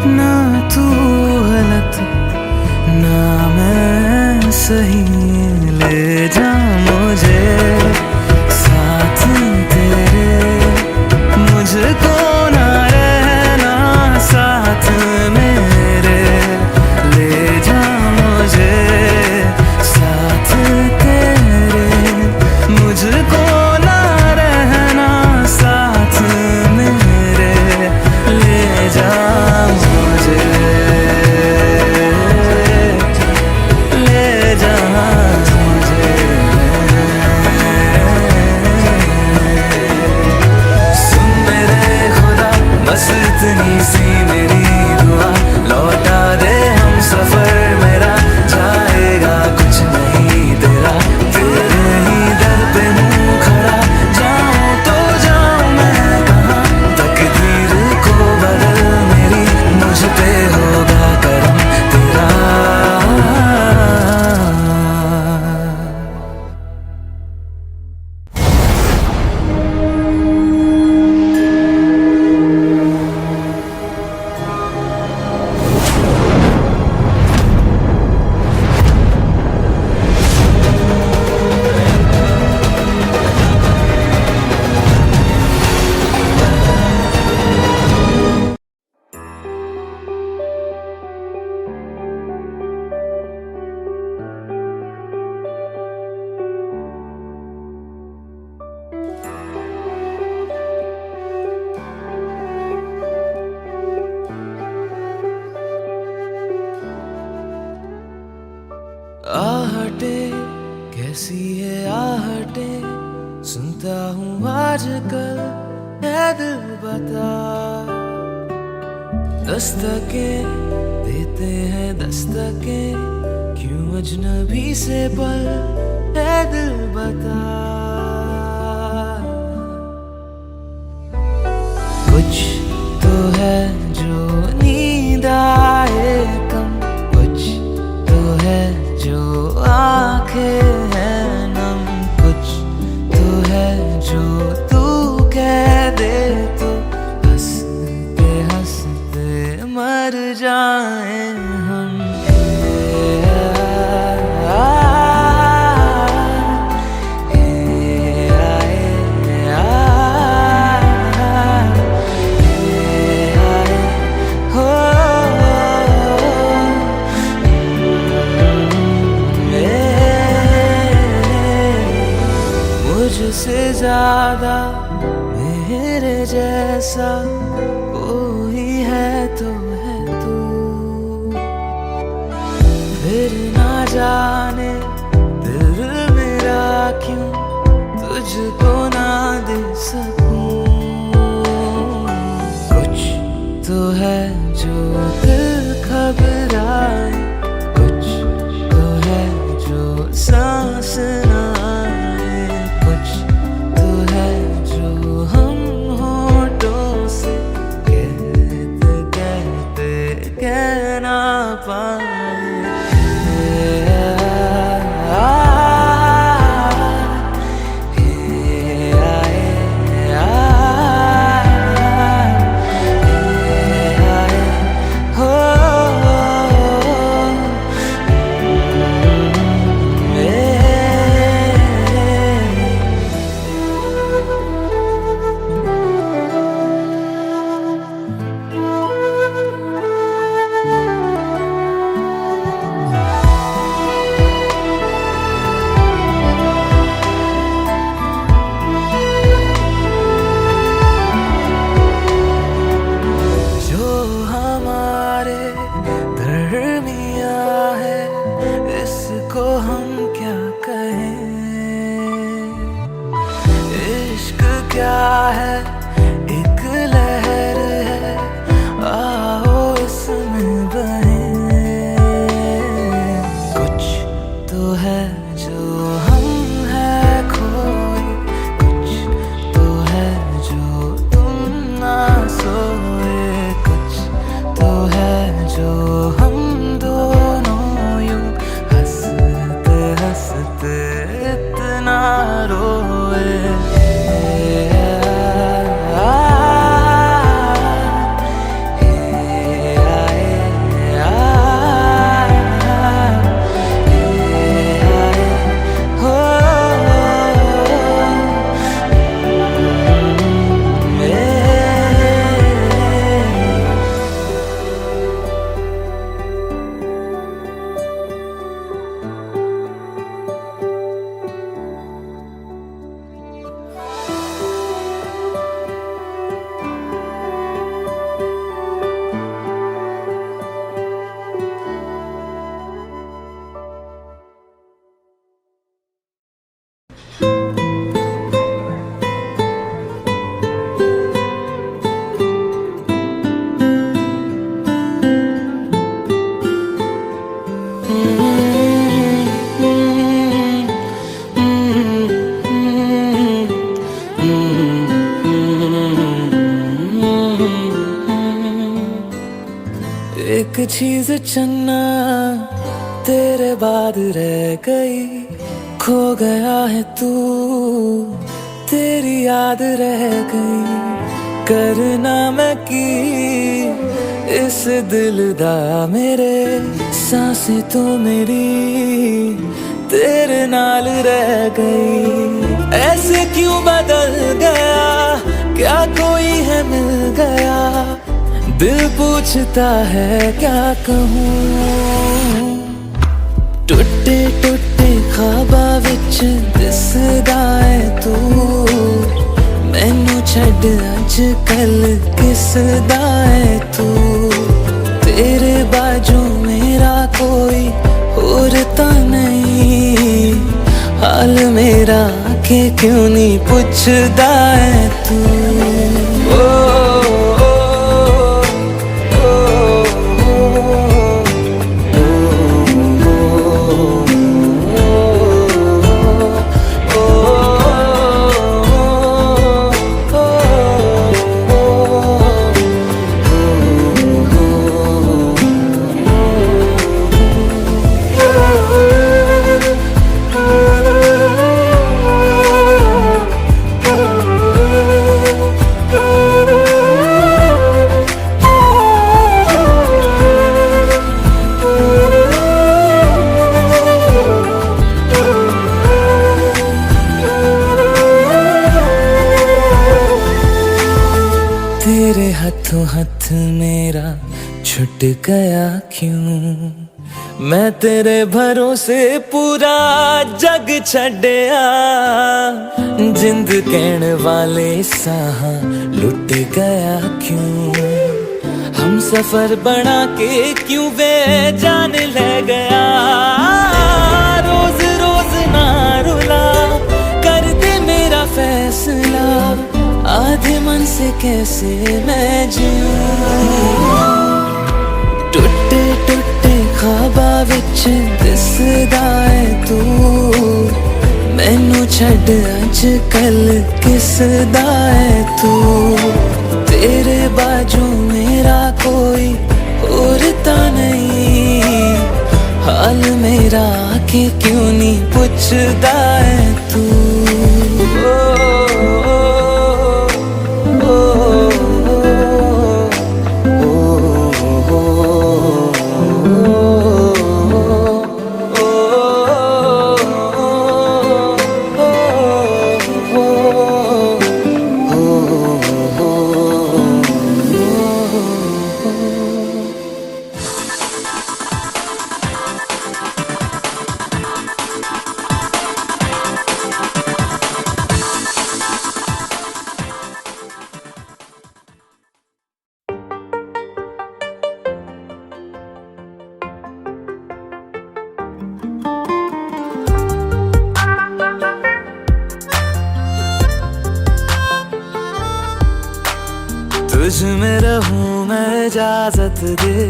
ना तू गलत ना मैं सही, ले जा मुझे साथ तेरे, मुझको ना रहना साथ मेरे, ले जा मुझे साथ तेरे, मुझको ना रहना साथ मेरे, ले जा मुझे, ले जा मुझे। सुन मेरे खुदा बस इतनी सी मेरी दुआ, लौटा दे हम सफर मेरा, जाएगा कुछ नहीं तेरा, तेरे ही दर पे मुँह खड़ा, जाऊँ तो जाऊँ मैं कहाँ, तकदीर को बदल मेरी, मुझ पे होगा करम तेरा। आहटे कैसी है आहटे, सुनता हूँ आजकल है दिल बता, दस्तकें देते हैं दस्तकें, क्यों अजनबी से पल है दिल बता। कुछ तो है जो नींद आए कम, कुछ तो है जो आंखें हैं नम, कुछ तो है जो तू कह दे तो हंसते हंसते मर जाए हम। मुझसे ज्यादा मेरे जैसा कोई है तो है तू, फिर ना जाने दिल मेरा क्यों तुझको ना दे सकूं। कुछ तो है जो दिल घबराए, कुछ तो है जो सांस ना, कहना पाए। इसको हम क्या कहें, इश्क क्या है एक लहर है, आओ इसमें बहें। कुछ तो है जो हम है खोए, कुछ तो है जो तुम ना सोए, कुछ तो है जो हम दोनों यूं हंसते हंसते इतना रोए। एक चीज चन्ना तेरे बाद रह गई, खो गया है तू तेरी याद रह गई। करना मैं की इस दिल दा मेरे, सांसें तो मेरी तेरे नाल रह गई। ऐसे क्यों बदल गया, क्या कोई है मिल गया, दिल पूछता है क्या कहूँ। टुटे टुटे ख्वाबा विच दिसदा है तू, मैनू छड्ड अज कल किसदा है तू। तेरे बाजू मेरा कोई और ता नहीं, हाल मेरा के क्यों नहीं पुछदा है तू। तेरे हाथों हाथ मेरा छुट गया क्यों, मैं तेरे भरोसे पूरा जग छड़या। जिंद कहने वाले साहा लुट गया क्यों, हम सफर बना के क्यों वे जान ले गया। रोज रोज ना रुला, कर दे मेरा फैसला, आधे मन से कैसे मैं जीऊं। टुटे टुटे ख्वाबा विच दिसदा है तू, मैनू छड्ड अज कल किसदा है तू। तेरे बाजू मेरा कोई और ता नहीं, हाल मेरा के क्यों नहीं पुछदा है तू। तुझ में रहूं मैं इजाजत दे,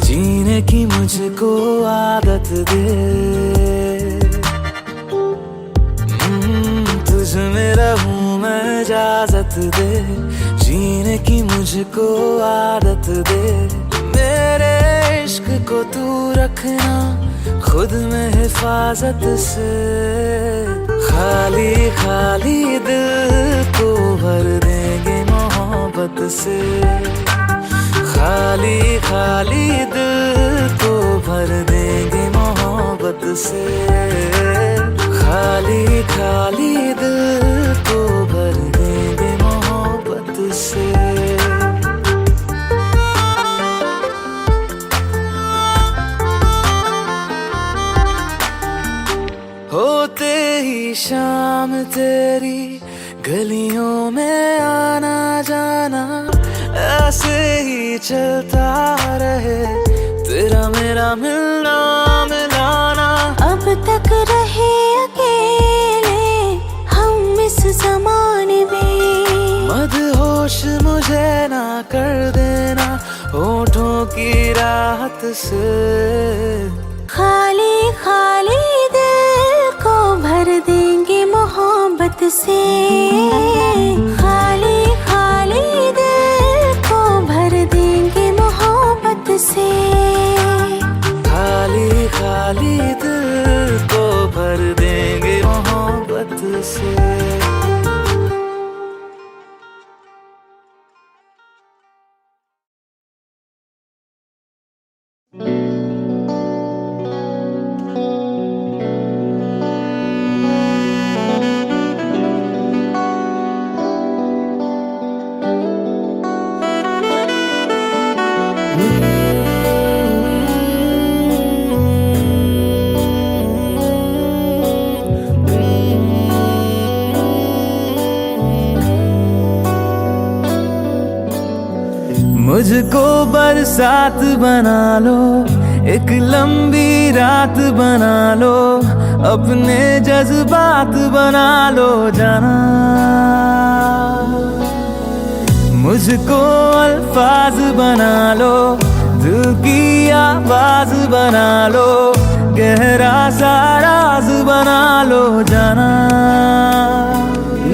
जीने की मुझको आदत दे। तुझ में रहूं मैं इजाजत दे, जीने की मुझको आदत दे। मेरे इश्क को तू रखना खुद में हिफाजत से, खाली खाली दिल को भर देंगे मोहब्बत से। खाली खाली दिल को भर देंगे मोहब्बत से। खाली खाली दिल को भर देंगे मोहब्बत से। होते ही शाम तेरी गलियों में आना जाना, ऐसे ही चलता रहे तेरा मेरा मिलना मिलाना। अब तक रहे अकेले हम इस ज़माने में, मदहोश मुझे ना कर देना होठों की राहत से। खाली खाली दिल को भर देंगे मोहब्बत से। खाली खाली दिल मुझको बरसात बना लो, एक लंबी रात बना लो, अपने जज्बात बना लो जाना। मुझको अल्फाज बना लो, दिल की आवाज बना लो, गहरा सा राज बना लो जाना।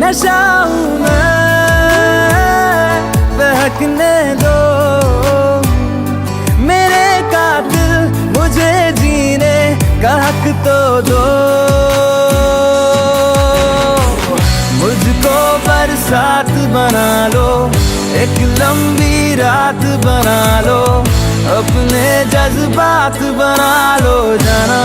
नशा हूं मैं, बहकने दो मेरे कातिल, मुझे जीने का हक तो दो। मुझको बरसात बना लो, एक लंबी रात बना लो, अपने जज्बात बना लो जाना।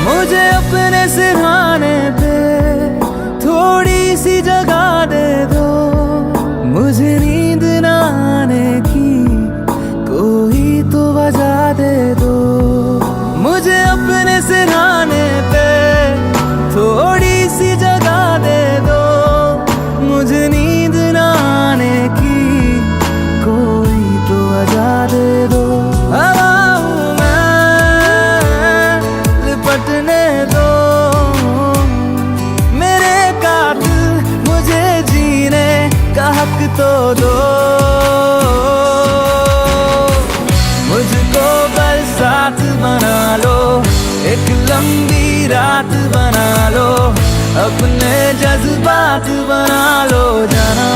मुझे अपने सिरहाने पे थोड़ी सी जगह दे दो, मुझे नींद न आने की कोई तो वजह दे दो। मुझे अपने सिरहाने पे थोड़ी सी जगह दे दो, मुझे नींद न आने की कोई तो वजह दे दो। हवा हूं मैं, लिपटने दो मेरे कातिल, मुझे जीने का हक तो दो। मुझको बरसात बना लो, एक लंबी रात बना लो, अपने जज्बात बना लो जाना।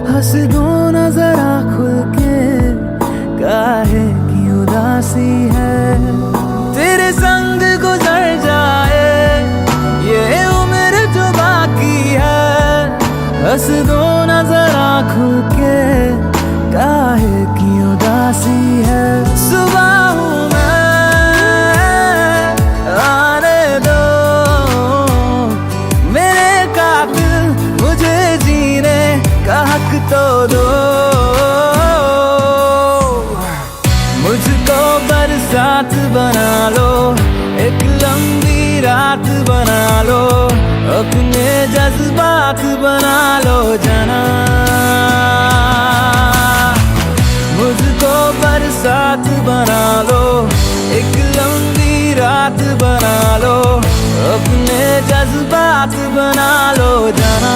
हंस दो ना जरा खुल के, काहे की उदासी है। तेरे संग गुजर जाए ये उम्र जो बाकी है, हंस दो ना जरा खुल के, काहे की उदासी है। सुबह हूं मैं, आने दो मेरे कातिल, मुझे जीने का हक तो दो। मुझको बरसात बना लो, एक लंबी रात बना लो, अपने जज्बात बना लो जाना। मुझको बरसात बना लो, एक लंबी रात बना लो, अपने जज्बात बना लो जाना।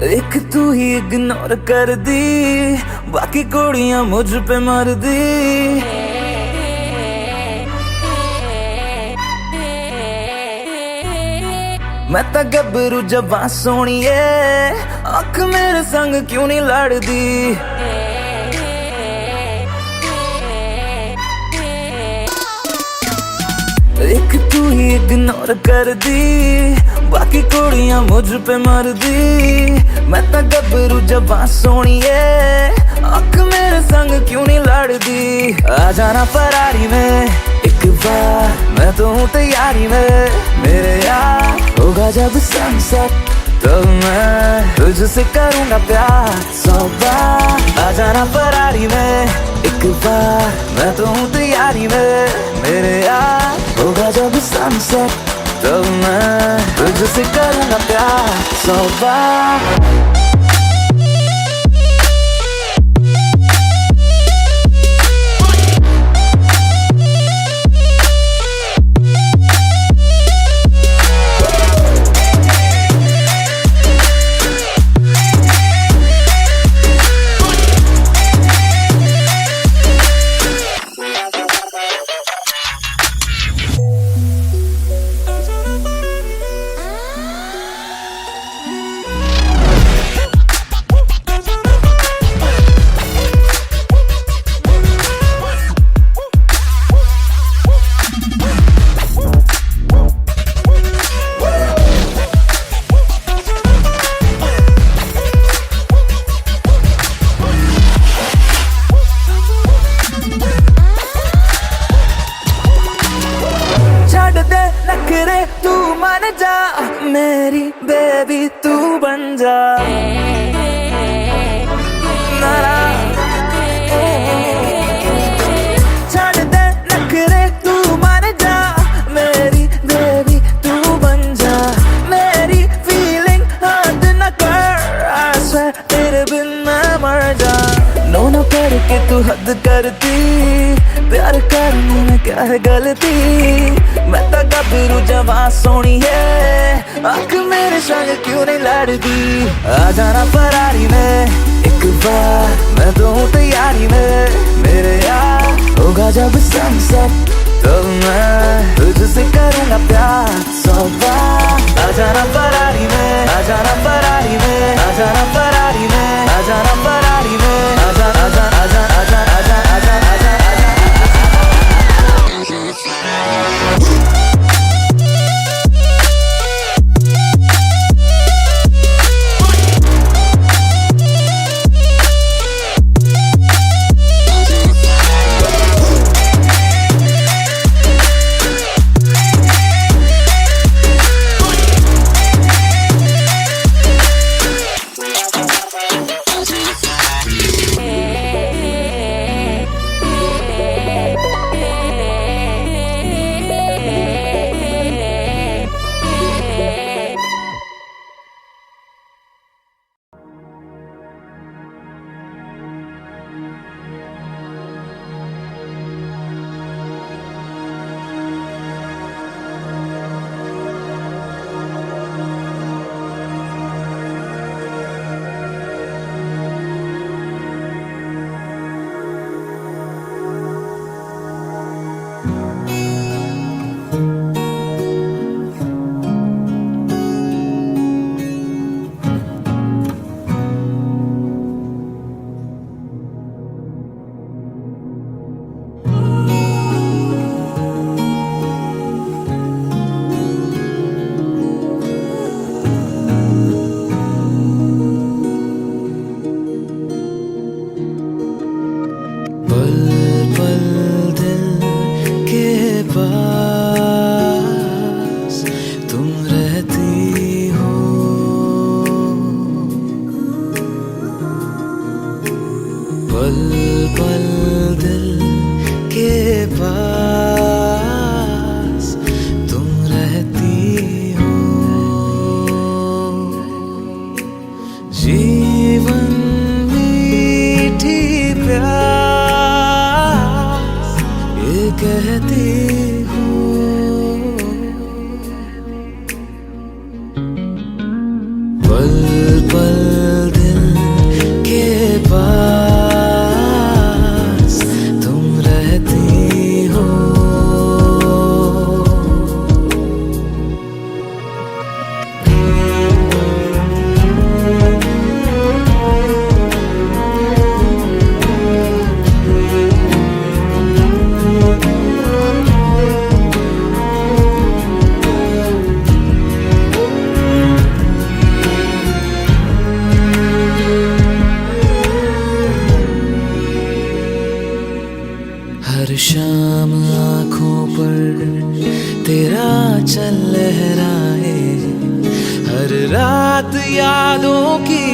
एक तू ही इग्नोर कर दी, बाकी कुड़ियां मुझ पे मर दी। मैं तो गबरू जबां सोनिए, अख मेरे संग क्यों नहीं लड़दी। एक तू ही इग्नोर कर दी, बाकी कुड़ियां मुझ पे मर दी। मैं तो गबरू जबां सोनिए, अख मेरे संग क्यों नहीं लड़दी। आ जाना फरारी में एक बार, मैं हूँ तैयारी में मेरे यार, होगा जब सनसेट तब मैं तुझसे करूँगा प्यार 100 बार। आ जाना फरारी में एक बार, मैं तो हूँ तैयारी में मेरे यार, होगा जब सनसेट तब मैं तुझसे करूँगा प्यार 100 बार। तू मान जा मेरी बेबी, तू बन जा नारा, छाड़ दे नखरे तू मान जा मेरी बेबी, तू बन जा मेरी फीलिंग हद न कर, I swear तेरे बिन मैं मर जा। नो न करके तू हद करती, प्यार करने में क्या है गलती, मैं तो गबरू जवां सोनी है, आँख मेरे संग क्यों नहीं लड़ती। आ जाना फरारी में एक बार, मैं तो हूँ तैयारी में मेरे यार, होगा जब सनसेट तब मैं तुझसे करूँगा प्यार 100 बार। आ जाना फरारी में, आ जाना फरारी में, आ जाना फरारी में, आ जाना फरारी में, आ जा आ जा आ जा आ जा आ जा आ जा आ जा। तेरा चल लहराए, हर रात यादों की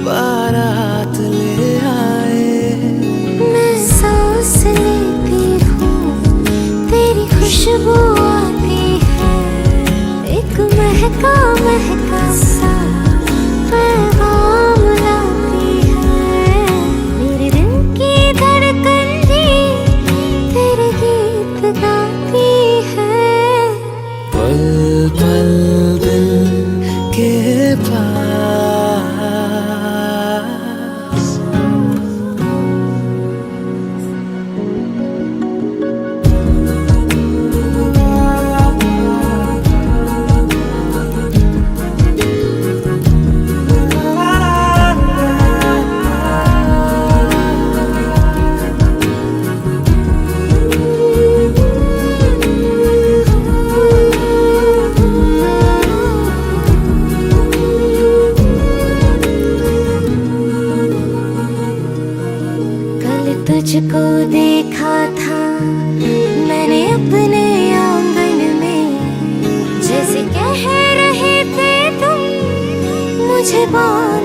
बारात ले आए। मैं सांस लेती हूँ, तेरी खुशबू आती है, एक महका महका सा पैगाम लाती है। मेरे दिल की धड़कन भी तेरे गीत गाती है। पल पल दिल के पास तुझको देखा था मैंने अपने आंगन में, जैसे कह रहे थे तुम मुझे बात